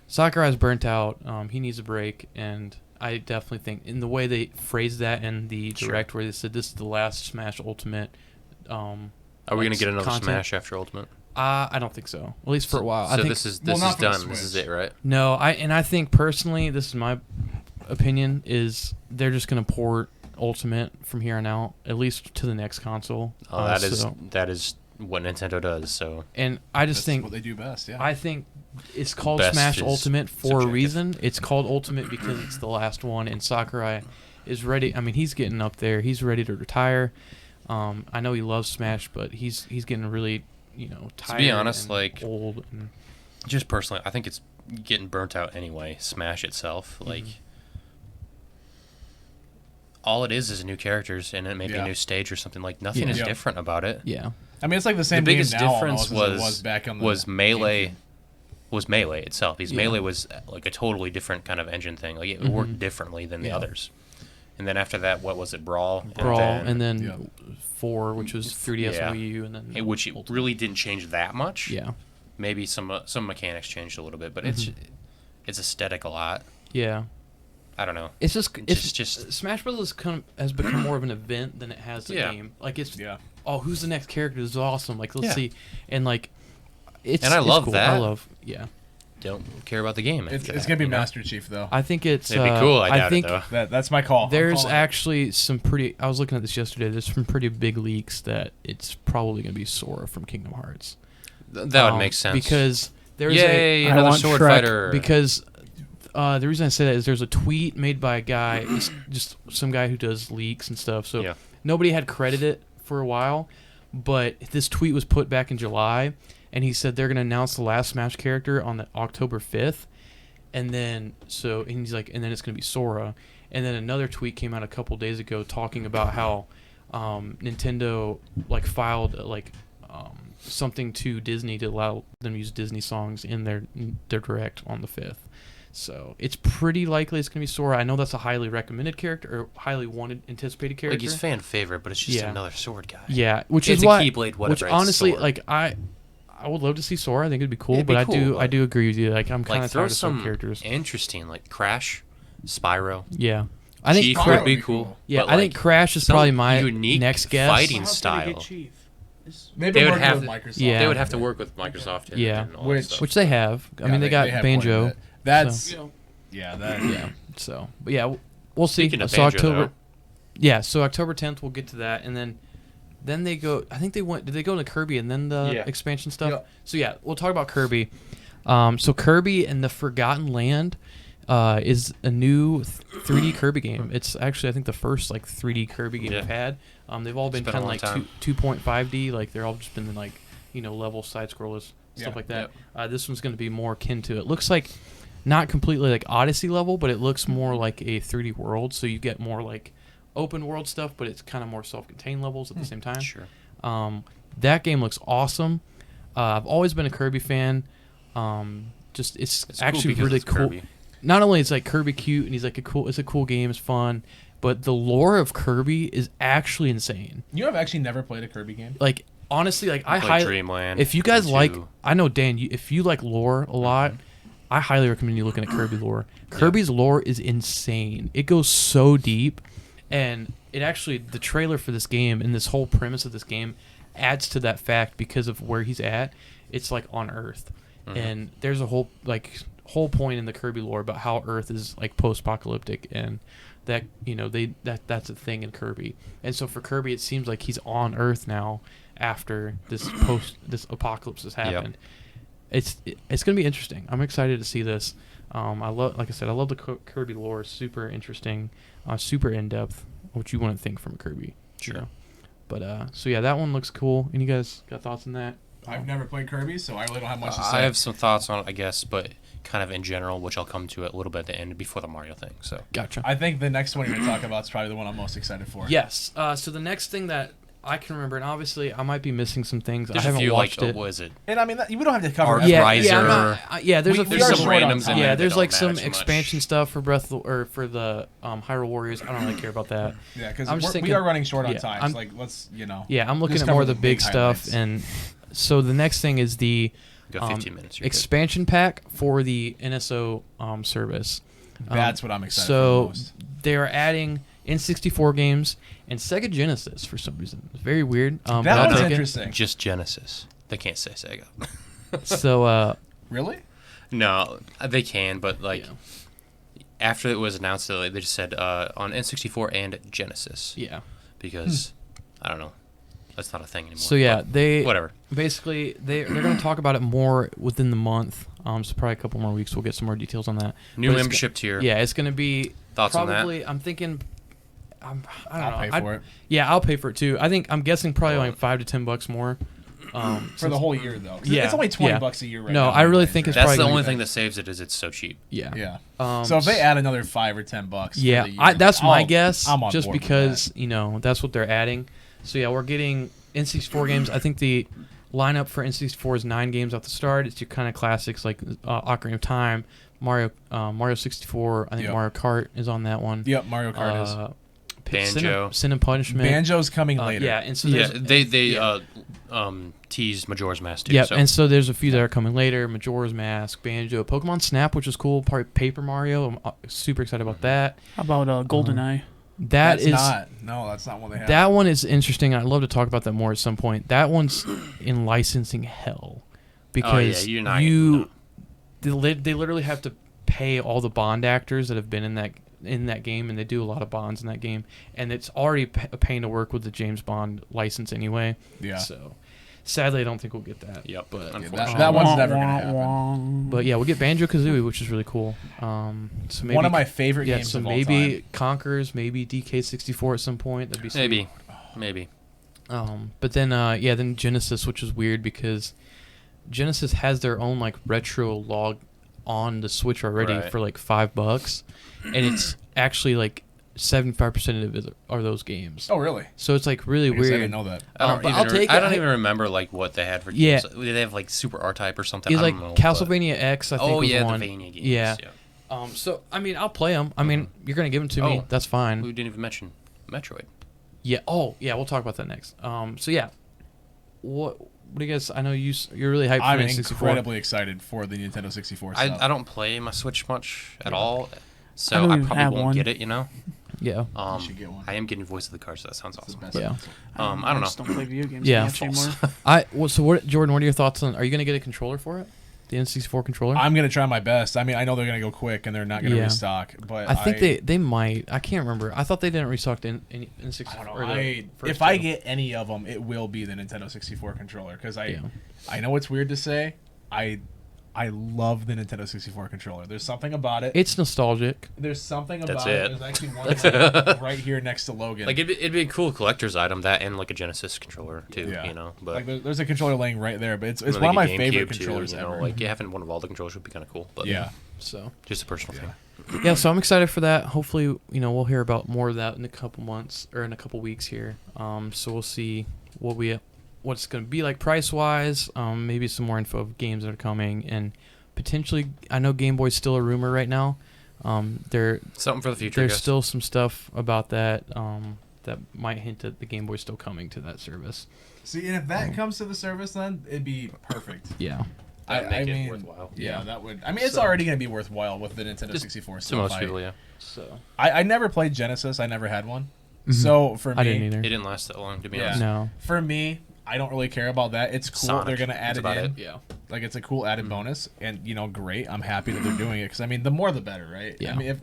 Sakurai's burnt out. He needs a break, and I definitely think in the way they phrased that in the Sure. direct, where they said this is the last Smash Ultimate. Are we gonna get another content. Smash after Ultimate? I don't think so. At least for a while. So I think this is well, not for the done. This is Switch. it, right? no. I think personally, this is my opinion, is they're just gonna port Ultimate from here on out, at least to the next console. Oh, that is what Nintendo does. So And I just That's think what they do best. Yeah. I think it's called Best Smash is Ultimate for a subjective. reason. It's called Ultimate because it's the last one, and Sakurai is ready. I mean, he's getting up there. He's ready to retire. I know he loves Smash, but he's getting really, tired. to be honest, and like old. And, just personally, I think it's getting burnt out anyway. Smash itself, like all it is a new characters and it maybe Yeah. a new stage or something. Like nothing Yeah. is Yeah. different about it. yeah, I mean, it's like the The same biggest game now difference almost as it was back on the was Melee. GameCube. Was Melee itself? Because Yeah. Melee was like a totally different kind of engine thing. Like it worked differently than the Yeah. others. And then after that, what was it? Brawl. and then Yeah. 4, which was 3DS Yeah. and Wii U, and then which it Ultimate. really didn't change that much. Yeah, Maybe some mechanics changed a little bit, but Mm-hmm. it's aesthetic a lot. yeah. I don't know. It's just just- Smash Bros. Has become more of an event than it has a Yeah. game. Like it's Yeah. oh, who's the next character? This is awesome. Like let's Yeah. see, and like it's And I it's love cool. that. I love Don't care about the game. It's after gonna that, be you know? Master Chief though. I think it's It'd be cool. I doubt think it though. That's my call. I'm there's calling it. actually some pretty. I was looking at this yesterday. There's some pretty big leaks that it's probably gonna be Sora from Kingdom Hearts. That would make sense. Because there's Yay, I another want sword Shrek fighter. because the reason I say that is there's a tweet made by a guy, just some guy who does leaks and stuff. So Yeah. nobody had credited it for a while, but this tweet was put back in July, and he said they're going to announce the last Smash character on the October 5th, and then and he's like, and then it's going to be Sora, and then another tweet came out a couple days ago talking about how Nintendo filed something to Disney to allow them to use Disney songs in their direct on the 5th. So it's pretty likely it's going to be Sora. I know that's a highly recommended character or highly anticipated character. Like he's fan favorite, but it's just Yeah. another sword guy. Yeah, which It's is a why. Keyblade, whatever, Which it's honestly, sword. like I would love to see Sora. I think it'd be cool. It'd be But cool, I but- do agree with you. Like I'm kind Like of throw tired of some some characters. interesting, like Crash, Spyro. Yeah, I think Chief Spyro would would be be cool. cool. yeah, but, I think like, Crash is some probably my unique next guess. fighting How else can we get style. Chief? This- They've They been would working have with to- Microsoft. Yeah. They would have to work with Microsoft. And, Yeah. and all that Which- stuff. Which they have. I Yeah, mean, they got have quite a Banjo. bit. That's So, yeah. That yeah. So, but yeah, we'll see. Speaking of So Banjo, October. though. Yeah, so October 10th we'll get to that, and then they go. I think they went. Did they go to Kirby and then the Yeah. expansion stuff? Yeah. So yeah, we'll talk about Kirby. So Kirby and the Forgotten Land is a new 3D Kirby game. It's actually I think the first 3D Kirby game Yeah. we've had. They've all been It's been a kind of long like time. 2.5D. Like they're all just been level side scrollers stuff Yeah. like that. This one's going to be more akin to it. Looks like not completely like Odyssey level, but it looks more like a 3D world. So you get more like open world stuff, but it's kind of more self-contained levels at the same time. Sure. That game looks awesome. I've always been a Kirby fan. It's It's cool actually because really it's cool. Kirby. not only is like Kirby cute and he's like it's a cool game, it's fun, but the lore of Kirby is actually insane. You have actually never played a Kirby game? Like honestly, like I Played highly, Dreamland. if you guys 1, like, 2. I know Dan, if you like lore a lot, I highly recommend you looking at Kirby lore. Kirby's lore is insane. It goes so deep, and it actually, the trailer for this game and this whole premise of this game adds to that fact because of where he's at. It's like on Earth, and there's a whole point in the Kirby lore about how Earth is like post-apocalyptic, and that that's a thing in Kirby. And so for Kirby, it seems like he's on Earth now after this apocalypse has happened. It's gonna be interesting. I'm excited to see this. I love the Kirby lore. Super interesting, super in depth. What you want to think from Kirby? Sure. You know? But so yeah, that one looks cool. And you guys got thoughts on that? I've never played Kirby, so I really don't have much to say. I have some thoughts on it, I guess, but kind of in general, which I'll come to a little bit at the end before the Mario thing. So Gotcha. I think the next one you're going to talk about is probably the one I'm most excited for. Yes. So the next thing that I can remember, and obviously I might be missing some things. there's I haven't a few watched it. what is it? And I mean, we don't have to cover Art everything. Riser. I'm not, there's a We few are some short on randoms in time. there. yeah, that there's don't like matter some too much. expansion stuff for for the Hyrule Warriors. I don't really care about that. Yeah, because I'm just we thinking- are running short on yeah, time. I'm- So, like, let's, Yeah, I'm looking Just at more cover of the the big big stuff, highlights. and so the next thing is the You got 15 minutes. You're good. expansion pack for the NSO service. That's what I'm excited for So the most. they are adding N64 games and Sega Genesis for some reason. It's very weird. But That I'll one's take it. interesting. Just Genesis. They can't say Sega. So Really? No, they can, but like yeah. after it was announced, they just said on N64 and Genesis Yeah. because I don't know, that's not a thing anymore. So yeah, but they whatever. basically they're going to talk about it more within the month. So probably a couple more weeks we'll get some more details on that. New But it's membership tier. Yeah, it's going to be Thoughts on that? probably. I'm thinking. I don't I'll know. pay for it. Yeah, I'll pay for it too. I'm guessing probably like $5 to $10 more. For the whole year, though. 'Cause Yeah, It's only $20 yeah. a year right No, now. I really anyways, think it's right? That's probably the gonna only be thing that saves it is it's so cheap. Yeah. Yeah. So if they add another $5 or $10 for Yeah, the year, that's my guess. I'm on just board with because that's what they're adding. So yeah, we're getting N64 games. I think the lineup for N64 is 9 games off the start. It's your kind of classics like Ocarina of Time, Mario 64. I think Yep. Mario Kart is on that one. that. Yep, Mario Kart is. Banjo. Sin and Punishment. Banjo's coming later. Yeah, and so Yeah, there's, they teased Majora's Mask too. Yep, so. and so there's a few that are coming later. Majora's Mask, Banjo, Pokemon Snap, which is cool. Probably Paper Mario. I'm super excited about that. How about GoldenEye? That's not one they have. That one is interesting. I'd love to talk about that more at some point. That one's in licensing hell because you're not. No. they literally have to pay all the Bond actors that have been in that game, and they do a lot of Bonds in that game, and it's already a pain to work with the James Bond license anyway. Yeah. So sadly, I don't think we'll get that. Yep. But Unfortunately. that one's Wah, never wah, gonna happen. wah. But yeah, we'll get Banjo Kazooie, which is really cool. So maybe One of my favorite yeah, games so of all maybe time. Conquers, maybe DK64 at some point. That'd be sweet. Maybe. But then then Genesis, which is weird because Genesis has their own like retro log on the Switch already Right. for like $5, and it's actually like 75% of it are those games. Oh, really? So it's like really I guess I weird. didn't know that. I don't, but even, I'll take I it. don't even remember like what they had for Yeah. games. Did they have like Super R-Type or something? It's I like don't know, Castlevania X, I think. Oh was yeah, one. the Vania games. Yeah. So I mean, I'll play them. I mean, you're gonna give them to me. Oh. That's fine. We didn't even mention Metroid. Yeah. Oh, yeah. We'll talk about that next. So yeah. What do you guys? I know you're really hyped for I'm N64. incredibly excited for the Nintendo 64 stuff. I don't play my Switch much at all, I so don't I even probably have won't one. get it. You know. Yeah. You should get one. I am getting Voice of the Card, so that sounds It's the awesome. best Yeah. console. I don't just know. don't play video games Yeah. much anymore. So what, Jordan? What are your thoughts on? Are you gonna get a controller for it? The N64 controller? I'm gonna try my best. I mean, I know they're gonna go quick and they're not gonna Yeah. restock, but I think they might. I can't remember. I thought they didn't restock the N64. I don't know. or the first If I two. get any of them, it will be the Nintendo 64 controller because Yeah. I know it's weird to say. I love the Nintendo 64 controller. There's something about it. It's nostalgic. There's something That's about it. it. There's actually one right here next to Logan. Like it'd be a cool collector's item, that and like a Genesis controller too. Yeah. You know, but like there's a controller laying right there, but it's like one of my a GameCube favorite too, controllers you know, ever. like having one of all the controllers would be kind of cool. But Yeah. So just a personal thing. yeah, so I'm excited for that. Hopefully, we'll hear about more of that in a couple months or in a couple weeks here. So we'll see what it's going to be like price wise. Maybe some more info of games that are coming, and potentially, I know Game Boy's still a rumor right now. Something for the future. I There's guess. still some stuff about that that might hint at the Game Boy still coming to that service. See, and if that comes to the service, then it'd be perfect. Yeah. That'd make it mean, worthwhile. Yeah, that would. I mean, it's already going to be worthwhile with the Nintendo 64 To stuff. most people, yeah. So I never played Genesis. I never had one. So for me, I didn't either. It didn't last that long, to be Yeah. honest. No. For me, I don't really care about that. It's cool. Sonic, They're going to add that's it about in. it. Yeah. Like, it's a cool added bonus. And, great. I'm happy that they're doing it. Because, I mean, the more the better, right? Yeah. I mean,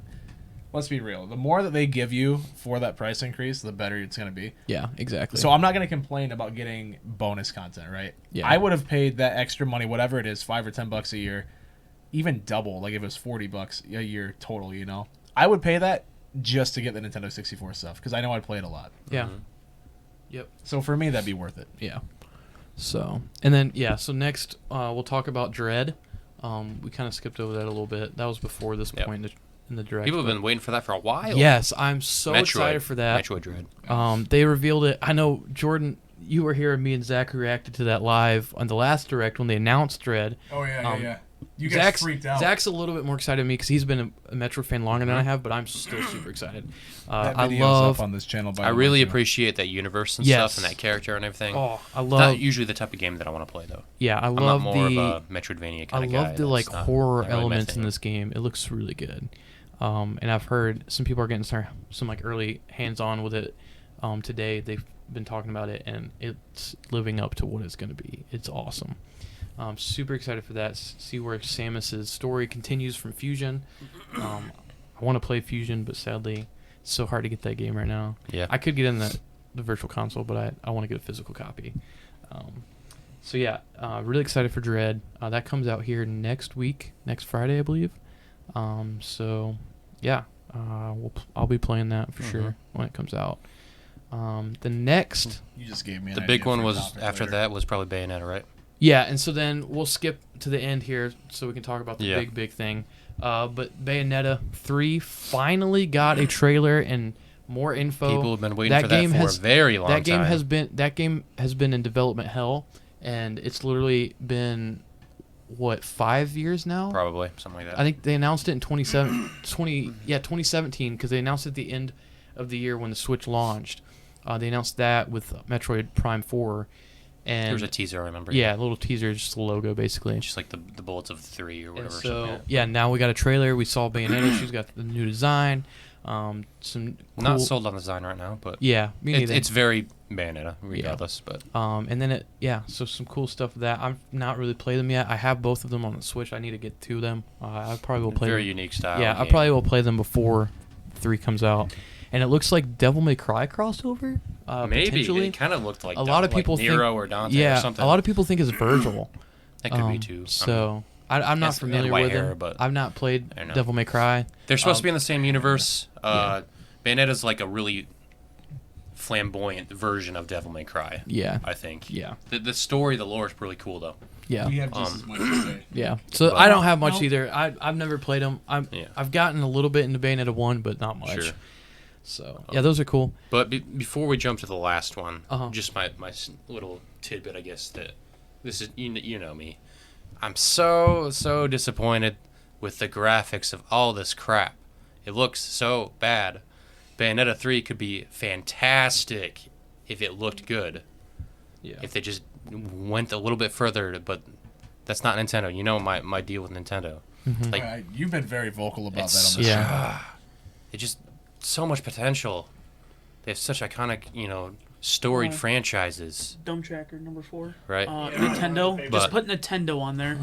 let's be real. The more that they give you for that price increase, the better it's going to be. Yeah, exactly. So I'm not going to complain about getting bonus content, right? Yeah. I would have paid that extra money, whatever it is, $5 or $10 a year, even double. Like if it was $40 a year total, I would pay that just to get the Nintendo 64 stuff because I know I'd play it a lot. yeah. Mhm. Yep. So for me, that'd be worth it. Yeah. So, and then so next we'll talk about Dread. We kind of skipped over that a little bit. That was before this Yep. point in the direct. People have but- been waiting for that for a while. Yes, I'm so Metroid. excited for that. Metroid Dread. They revealed it. I know, Jordan, you were here, and me and Zach reacted to that live on the last direct when they announced Dread. Oh yeah. You Zach's a little bit more excited than me because he's been a Metro fan longer than I have, but I'm still super excited. That I video's love. up on this channel. By I the way, really too. appreciate that universe and Yes. stuff and that character and everything. Oh, I Not love. usually the type of game that I want to play, though. Yeah, I I'm love not more the. of a Metroidvania I kind of guy. love the That's not horror really my elements in thing. this game. It looks really good, and I've heard some people are getting some early hands-on with it. Today they've been talking about it, and it's living up to what it's going to be. It's awesome. I'm super excited for that. See where Samus's story continues from Fusion. I want to play Fusion, but sadly, it's so hard to get that game right now. Yeah. I could get in the virtual console, but I want to get a physical copy. So yeah, really excited for Dread. That comes out here next week, next Friday, I believe. So yeah, I'll be playing that for sure when it comes out. The next, You just gave me The an big idea one for a was topic after later. that was probably Bayonetta, right? yeah, and so then we'll skip to the end here so we can talk about the Yeah. big thing. But Bayonetta 3 finally got a trailer and more info. People have been waiting That for that game for has- a very long that game time. has been in development hell, and it's literally been 5 years now. Probably something like that. I think they announced it in 2017 because they announced it at the end of the year when the Switch launched. They announced that with Metroid Prime 4, and there was a teaser, I remember. yeah, a little teaser, just the logo basically. It's just like the bullets of 3 or And whatever. so something. yeah, now we got a trailer. We saw Bayonetta. She's got the new design. Some cool, Not sold on the design right now, but Yeah, me neither. it's very Bayonetta regardless. But And then so some cool stuff with that. I've not really played them yet. I have both of them on the Switch. I need to get to them. I probably will play very them. unique style. Yeah, I game. probably will play them before 3 comes out. And it looks like Devil May Cry crossover. Maybe Potentially. it kind of looked like A lot of people like Nero think, or Dante or yeah, something. a lot of people think it's Virgil. that could be too. So I'm not it's- and familiar white with hair, them. but I've not played I don't know. Devil May Cry. They're supposed to be in the same universe. Bayonetta's like a really flamboyant version of Devil May Cry. Yeah, I think. yeah, The story, the lore is really cool though. We yeah, have just as much to say. yeah. So But- I don't have much No. either. I've never played them. Yeah. I've gotten a little bit into Bayonetta 1, but not much. Sure. So yeah, those are cool. But before we jump to the last one, Uh-huh. just my little tidbit, I guess, that this is, you know me. I'm so disappointed with the graphics of all this crap. It looks so bad. Bayonetta 3 could be fantastic if it looked good. Yeah. If they just went a little bit further, but that's not Nintendo. You know my deal with Nintendo. Like, You've been very vocal about it's, that on the show. Yeah. it just so much potential. They have such iconic, storied franchises, Dumb Tracker number 4. right? Nintendo. But- Just put Nintendo on there.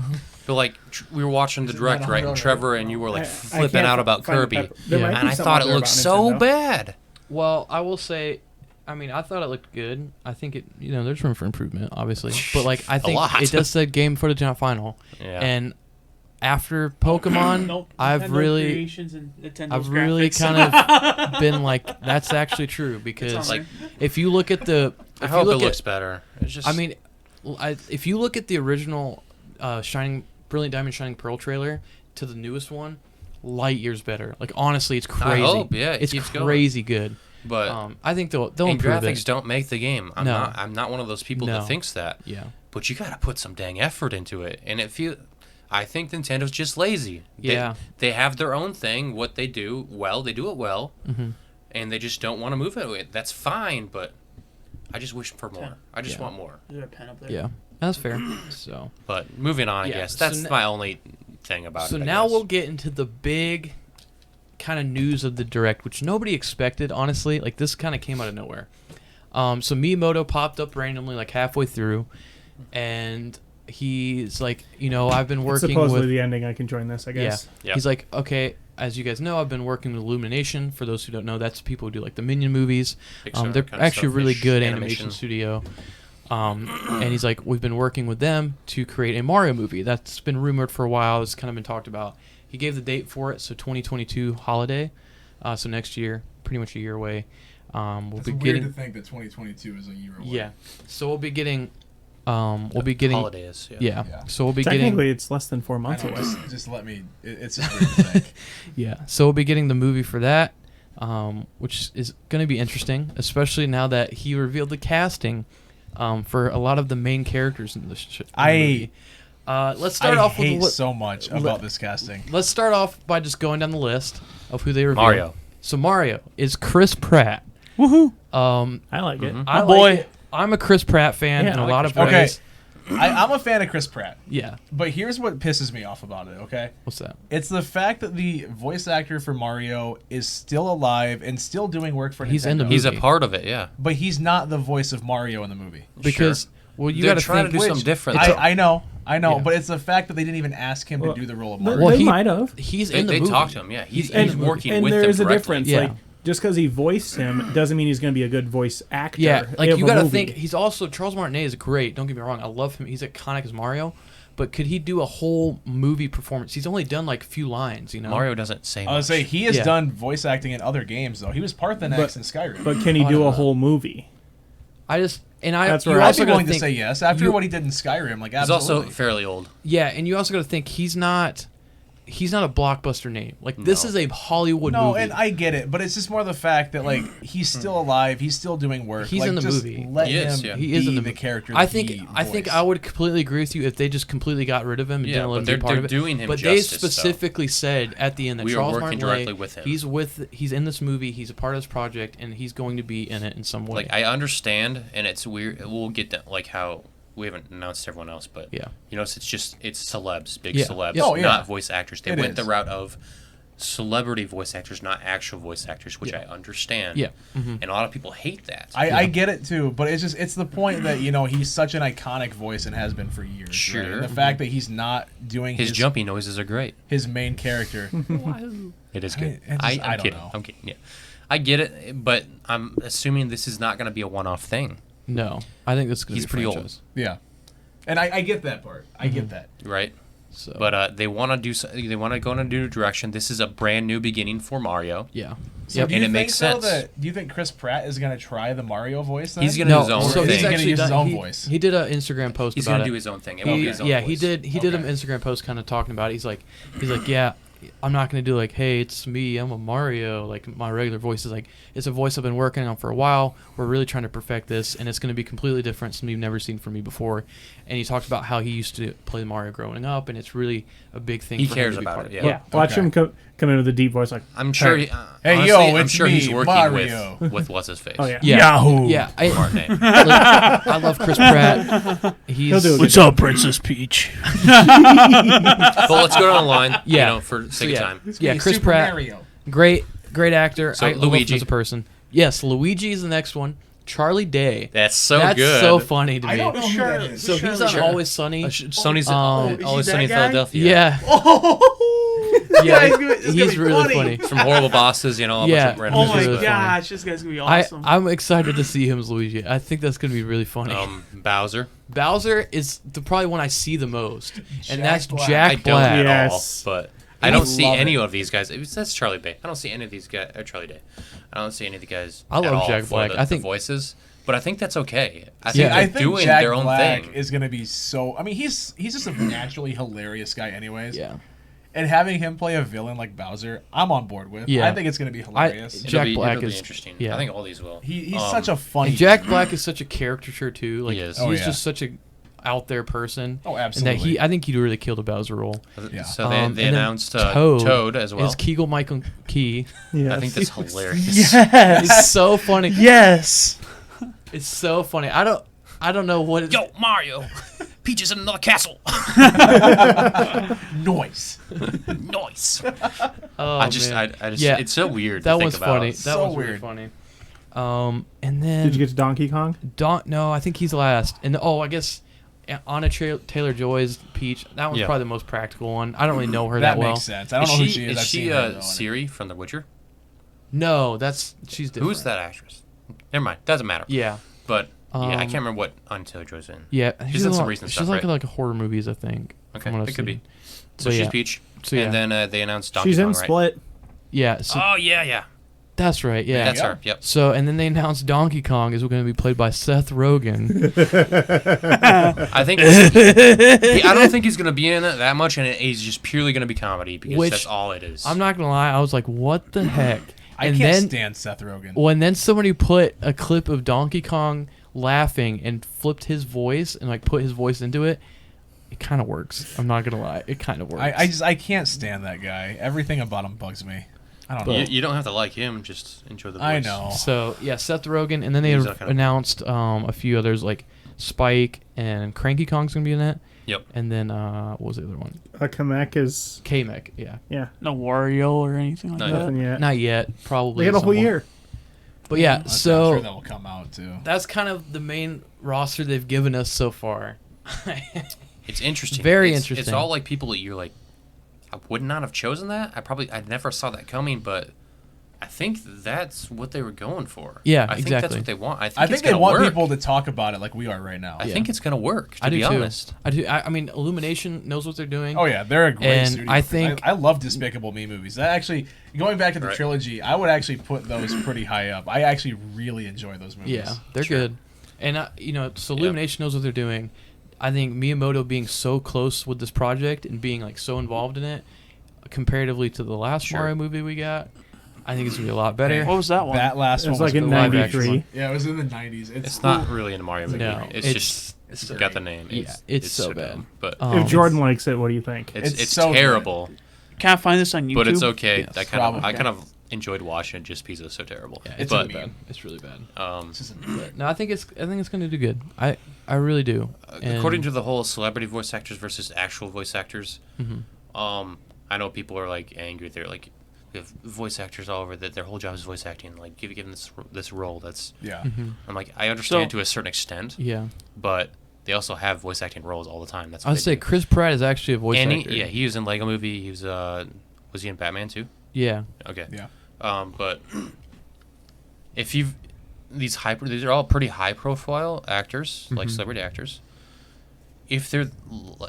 But like we were watching the Is it direct, not right? on And there? Trevor and you were like I flipping can't out about find Kirby, Pepper. There Yeah. might be and I something thought it out there looked about so Nintendo. bad. Well, I will say, I thought it looked good. I think it, there's room for improvement, obviously. But like, I think lot. it does say game footage not final. Yeah. And after Pokemon, Nope. I've Nintendo really, Creations and Nintendo's I've really graphics. kind of been like, that's actually true because It's on like, if you look at the, I if hope you it look looks at, better. It's just, if you look at the original Brilliant Diamond Shining Pearl trailer to the newest one, light years better. Like honestly, it's crazy. I hope, yeah, it it's keeps going. crazy good. but I think they'll and improve graphics it. don't make the game. I'm not one of those people No. that thinks that. Yeah. But you got to put some dang effort into it, and it feel I think Nintendo's just lazy. Yeah. They have their own thing. What they do well, they do it well, Mm-hmm. and they just don't want to move it. That's fine, but I just wish for more. I just want more. Is there a pen up there? Yeah, that's fair. So But moving on, I Yeah, guess so that's my only thing about it. so I now guess. we'll get into the big kind of news of the direct, which nobody expected, honestly. Like, this kind of came out of nowhere. So Miyamoto popped up randomly like halfway through, and he's like, I've been working Supposedly with the ending. I can join this, I guess. Yeah. He's like, okay, as you guys know, I've been working with Illumination. For those who don't know, that's people who do like the Minion movies. Pixar They're kind of actually a really stuff-ish good animation studio. And he's like, we've been working with them to create a Mario movie. That's been rumored for a while. It's kind of been talked about. He gave the date for it, so 2022 holiday. So next year, pretty much a year away. We'll It's be weird getting. to think that 2022 is a year away. Yeah. So we'll be getting. We'll be getting. holidays. Yeah. Yeah. So we'll be Technically, getting. it's less than 4 I months know, away. just let me. It's just weird to think. Yeah. So we'll be getting the movie for that, which is going to be interesting, especially now that he revealed the casting for a lot of the main characters in the movie. Let's start off hate with so much about this casting. Let's start off by just going down the list of who they revealed. Mario. So Mario is Chris Pratt. Woohoo! I like it. I boy. like it. I'm a Chris Pratt fan Yeah, in I a like lot of Chris Pratt. ways. I'm a fan of Chris Pratt, Yeah. but here's what pisses me off about it. Okay, What's that? it's the fact that the voice actor for Mario is still alive and still doing work for Nintendo. He's in the He's a movie. part of it, yeah. but he's not the voice of Mario in the movie. Because well, you They're got to trying think. to do something different. though. I know, Yeah. but it's the fact that they didn't even ask him Well, to do the role of But Mario. they he- might have. He's They, in the they movie. talked to him, yeah. He's And, working and with them there's a directly. difference. Yeah. Like, just because he voiced him doesn't mean he's going to be a good voice actor. Yeah, like of you a got to movie. think. He's also Charles Martinet is great. Don't get me wrong. I love him. He's iconic as Mario. But could he do a whole movie performance? He's only done like a few lines, Mario doesn't say much. I would say he has Yeah. done voice acting in other games though. He was Parthenax in Skyrim. But can he I do don't a know. whole movie? I just and I. That's you where I'd also be gotta willing to think, say yes after you- what he did in Skyrim. Like He's absolutely. also fairly old. Yeah, and you also got to think he's not a blockbuster name. Like this No. is a Hollywood no, movie. and I get it, but it's just more the fact that like he's still alive, he's still doing work. He's like, in the just movie. Let He is, him yeah. He be is in the the movie. character. I that think he I think voiced. I would completely agree with you if they just completely got rid of him and Yeah, didn't let but him be part they're of it. doing him but justice, they though. specifically said at the end that We are Charles working Martinet, directly with him. he's in this movie, he's a part of this project, and he's going to be in it in some way. Like, I understand, and it's weird. We'll get that, like, how we haven't announced everyone else, but, Yeah. it's celebs, big Yeah. celebs, Yeah. Oh, yeah. not voice actors. They It went is. the route of celebrity voice actors, not actual voice actors, which Yeah. I understand. Yeah. Mhm. And a lot of people hate that. I get it too, but it's the point that he's such an iconic voice and has been for years. Right? Sure. And the fact that he's not doing His jumpy noises are great. his main character. It is good. I I'm don't kidding. know. I'm kidding. Yeah, I get it, but I'm assuming this is not going to be a one-off thing, no, I think this is going to He's be a pretty old. franchise. Yeah, and I get that part. I get that. right? So, But they want to do. They want to go in a new direction. This is a brand new beginning for Mario. yeah. So Yep. do And you it think makes though, sense. do you think Chris Pratt is going to try the Mario voice? Then? He's gonna do his own so thing. he's He's gonna actually use his done- own he, voice. He did an Instagram post He's about going it. to do his own thing. It won't be his own yeah, voice. he did an Okay. Instagram post kind of talking about it. He's like, yeah, I'm not gonna do like, hey, it's me, I'm a Mario. Like my regular voice is like, it's a voice I've been working on for a while. We're really trying to perfect this, and it's gonna be completely different, something you've never seen from me before. And he talked about how he used to play Mario growing up, and it's really a big thing. He for cares him to be about part it, of. yeah. Watch Okay. him come in with a deep voice like, I'm sure. Hey. Hey, honestly, yo, I'm it's sure me, he's working Mario. with what's his face. oh yeah. Yeah, Yahoo! yeah. Martinet. I love Chris Pratt. He'll do He's it. What's up, Princess Peach? But let's go down the line. Yeah. For So, sake yeah. of time. Yeah, Hey, Chris Super Pratt, Mario. great actor. So, I love him Luigi. as a person. Yes, Luigi is the next one. Charlie Day. That's so That's good. so funny to me. I don't know who that is. So he's on Charlie. Always Sunny. Sony's is Always he Sunny in that guy? Philadelphia. Yeah, Oh, yeah, this is gonna he's be really funny. From Horrible Bosses, all a bunch Yeah. of random Oh He's my shit, really but, funny. gosh, this guy's gonna be awesome. I'm excited to see him as Luigi. I think that's gonna be really funny. Bowser. Bowser is probably one I see the most, and that's Black. Jack I don't Black. at Yes. all, but I don't see love any it. of these guys. That's Charlie Bay. I don't see any of these guys. Or Charlie Day. I don't see any of the guys. I at love all Jack for Black. The, I think- the voices, but I think that's okay. I Yeah. think I they're think doing Jack their own Black thing. is going to be so. I mean, he's just a naturally hilarious guy, anyways. Yeah, And having him play a villain like Bowser, I'm on board with. Yeah. I think it's going to be hilarious. Jack Black it'll be is- interesting. yeah. I think all these will. He's such a funny. and Jack Black is such a caricature too. Like He is. he's Oh, yeah. just such a. out there person. Oh, And that I think he really killed a Bowser role. Yeah. So they and then announced Toad as well. Is Keegan Michael Key. I think that's hilarious. Yes. It's so funny. Yes. It's so funny. I don't know what. Yo, Mario, Peach is in another castle. Noise. Nice. Oh, I just, man. yeah. It's so weird. That to think was about. funny. That So was really weird. funny. And then Did you get to Donkey Kong? No, I think he's last. And I guess Anna Taylor Joy's Peach. That one's probably the most practical one. I don't really know her that, That well. makes sense. I don't know who she is. Is I've she seen her, though, Siri from The Witcher? No, she's different. Who's that actress? Never mind. Doesn't matter. Yeah. But I can't Um, remember what Anna Taylor Joy's in. Yeah, She's in some recent she's stuff, like right? like horror movies, I think. Okay, from what I've it could seen. be. So But she's yeah. Peach. So, yeah. And then they announced Donkey She's Kong, in right? Split. Yeah, so Oh, yeah. that's right. Yeah, That's Yeah. her. Yep. So and then they announced Donkey Kong is going to be played by Seth Rogen. I think I don't think he's going to be in it that much, and he's just purely going to be comedy because Which- that's all it is. I'm not gonna lie, I was like, what the heck? I And can't then stand Seth Rogen. when then somebody put a clip of Donkey Kong laughing and flipped his voice and like put his voice into it, it kind of works. I'm not gonna lie, it kind of works. I can't stand that guy. Everything about him bugs me. I don't know. You don't have to like him, just enjoy the voice. I know. So yeah, Seth Rogen, and then they He's that kind of- announced a few others like Spike and Cranky Kong's gonna be in it. Yep. And then what was the other one? Kamek is Kamek, yeah. yeah. No Wario or anything like No, that. Nothing yet. Not yet, probably. They had a at whole some point. year. But yeah, I'm so sure that will come out too. that's kind of the main roster they've given us so far. It's interesting. Very It's interesting. all like people that you're like, I would not have chosen that. I never saw that coming, but I think that's what they were going for. Yeah, I think exactly. that's what they want. I think, I it's think they gonna want work. people to talk about it like we are right now. I Yeah. think it's gonna work. To I do be too. honest. I do. I mean, Illumination knows what they're doing. Oh yeah, they're a great And studio. I think- I love Despicable Me movies. That actually, going back to the Right. trilogy, I would actually put those pretty high up. I actually really enjoy those movies. Yeah, they're Sure. good. And so Yep. Illumination knows what they're doing. I think Miyamoto being so close with this project and being like so involved in it, comparatively to the last Sure. Mario movie we got, I think it's gonna be a lot better. What was that one? That last It was one like in the live action '93. one. Yeah, it was in the 90s. It's not really in a Mario movie. No, it's just it's got the name. Yeah, it's so bad. dumb. But If Jordan likes it, what do you think? it's It's so good. terrible. Can't find this on YouTube. But it's okay. Yes, I probably. kind of enjoyed watching it just because it's so terrible. Yeah, it's but really bad. It's really bad. It's just a- No, I think it's gonna do good. I really do. according to the whole celebrity voice actors versus actual voice actors, Mhm. I know people are like angry. They're like, we have voice actors all over that their whole job is voice acting. Like, give them this role. That's yeah. I'm like, I understand So- to a certain extent, Yeah, but they also have voice acting roles all the time. That's I what would they say do. Chris Pratt is actually a voice And actor. he was in Lego Movie. He was he in Batman too? Yeah. Okay. Yeah. But if these are all pretty high profile actors, like Mhm. celebrity actors. If they're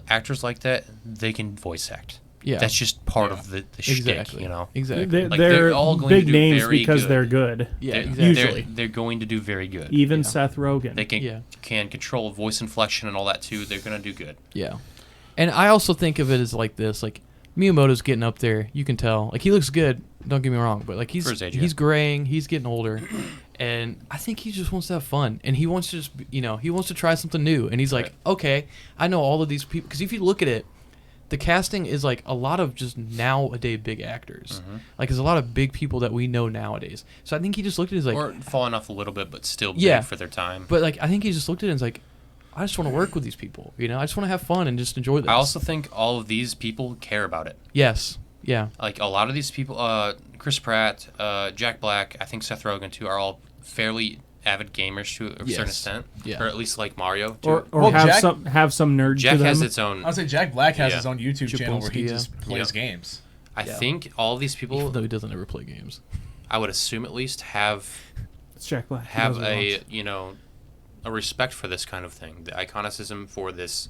actors like that, they can voice act. Yeah. That's just part Yeah. of the exactly. shtick, you know. Exactly. They're, Like, they're they're all going big to do names very because good. they're good. yeah. They're, Exactly. Usually. they're going to do very good. Even Yeah. Seth Rogen. They can Yeah. control voice inflection and all that too. They're gonna do good. Yeah. And I also think of it as like this, like Miyamoto's getting up there. You can tell. Like he looks good, don't get me wrong, but like For his age, he's yeah. graying, he's getting older. And I think he just wants to have fun, and he wants to just, he wants to try something new. And he's like, Right. okay, I know all of these people, because if you look at it, the casting is like a lot of just nowadays big actors. Mm-hmm. Like there's a lot of big people that we know nowadays. So I think he just looked at it as like, Or falling off a little bit, but still big Yeah. for their time. but like I think he just looked at it and was like, I just want to work with these people. I just want to have fun and just enjoy this. I also think all of these people care about it. yes, yeah, Like a lot of these people, Chris Pratt, Jack Black, I think Seth Rogen too, are all fairly avid gamers to a Yes. certain extent, Yeah. or at least like Mario. To or Well, have Jack- some nerd Jack to them. has its own. I would say Jack Black has Yeah. his own YouTube channel where he Jablonski, just plays Yeah. games. I Yeah. think all of these even people, though he doesn't ever play games. I would assume at least have It's Jack Black. He have does what he a wants. a respect for this kind of thing, the iconicism for this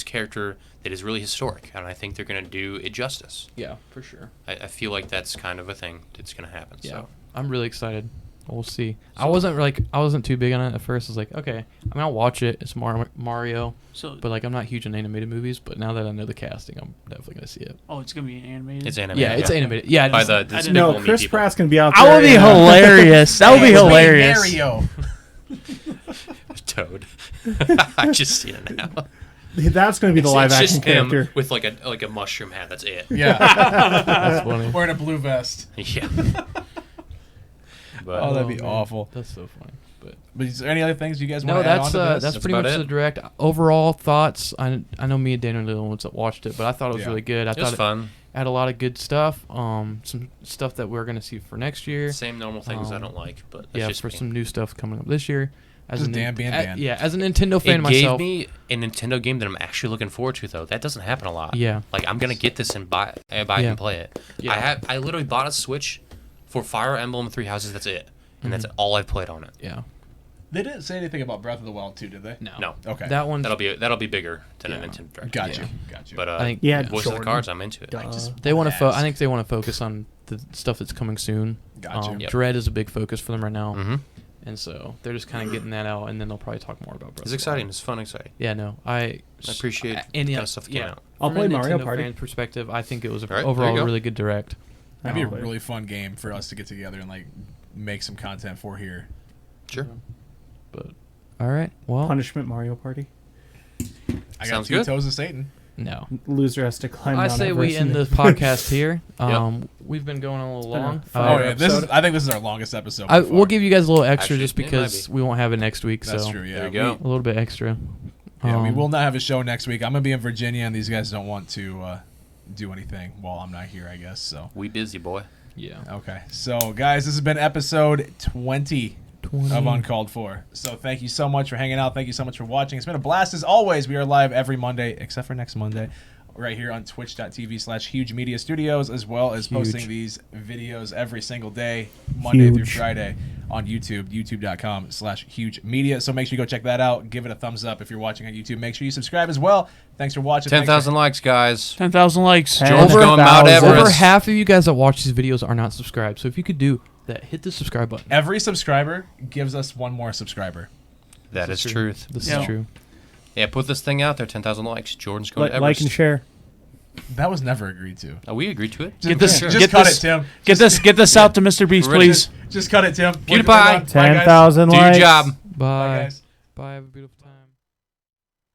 character that is really historic, and I think they're going to do it justice. Yeah, for sure. I feel like that's kind of a thing that's going to happen. Yeah, So I'm really excited. We'll see. I wasn't too big on it at first. I was like, okay, I mean, I'll watch it. It's Mario, So, but like, I'm not huge on animated movies. But now that I know the casting, I'm definitely gonna see it. it's gonna be animated. it's animated. Yeah, it's animated. Yeah, By just- the didn't No, Despicable Me Chris people. Pratt's gonna be out That there. would be in, hilarious. That would be Hey, it's me, hilarious. Mario. Toad. I just seen it now. That's going to be the live It's action just him character. with like a mushroom hat. That's it. Yeah. That's funny. Wearing a blue vest. Yeah. But Oh, that'd be man. awful. That's so funny. But is there any other things you guys No, want to add on that's to this? that's pretty about much it. the direct. Overall thoughts. I know me and Daniel are the only ones that watched it, but I thought it was Yeah. really good. I it was thought fun. it had a lot of good stuff. Some stuff that we're gonna see for next year. Same normal things I Um, don't like, but that's Yeah, just for me. some new stuff coming up this year. Just a Dan being a- Dan. Yeah, as a Nintendo fan It myself. gave me a Nintendo game that I'm actually looking forward to, though. That doesn't happen a lot. Yeah. Like I'm gonna get this and buy it Yeah. and play it. Yeah. I literally bought a Switch for Fire Emblem Three Houses. That's it, and that's all I've played on it. Yeah. They didn't say anything about Breath of the Wild 2, did they? No, Okay. That one. that'll be bigger than a Nintendo Direct. Got you. Yeah. Got you. But I think Yeah, Voice of Jordan. the Cards, I'm into it. They want to. Yes. I think they want to focus on the stuff that's coming soon. Gotcha. Yep. Dread is a big focus for them right now, Mm-hmm. and so they're just kind of getting that out, and then they'll probably talk more about. Breath It's of the exciting. Wild. It's fun, exciting. Yeah, no, I appreciate any the kind of stuff that came out. I'll from play a Mario Nintendo Party. fan perspective, I think it was All right, there overall you a go. really good direct. That'd be a I'll play. really fun game for us to get together and like make some content for here. Sure. But all right, well, Punishment Mario Party. I got Sounds two good. toes of Satan. no. Loser has to climb I Mount say we Everest end and- this podcast here. We've been going a little been a long. fire Oh yeah, this is. episode. I think this is our longest episode. by We'll far. give you guys a little extra Actually, just it might because be. we won't have it next week. That's so true. Yeah. There you go. a little bit extra. We Um, will not have a show next week. I'm gonna be in Virginia, and these guys don't want to do anything while I'm not here. I guess so. We busy, boy. Yeah. Okay. So guys, this has been episode 20 20. of Uncalled For. So thank you so much for hanging out. Thank you so much for watching. It's been a blast as always. We are live every Monday, except for next Monday, right here on twitch.tv/Huge Media Studios, as well as posting these videos every single day, Monday through Huge. Friday on YouTube, youtube.com/Huge Media. So make sure you go check that out. Give it a thumbs up if you're watching on YouTube. Make sure you subscribe as well. Thanks for watching. 10,000 likes, guys. 10,000 likes. Jordan's Over going Mount 1,000. Everest. Over half of you guys that watch these videos are not subscribed. So if you could do that, hit the subscribe button. Every subscriber gives us one more subscriber. That is truth. This Yeah. is true. Yeah, put this thing out there. 10,000 likes. Jordan's going to Like Everest. and share. That was never agreed to. Oh, we agreed to it. Get this- Just get cut this- it, Tim. Get this out to Mr. Beast, We're ready. please. Just cut it, Tim. PewDiePie. Bye, guys. 10,000 Do your likes. job. Bye, Bye. guys. Bye. Have a beautiful time.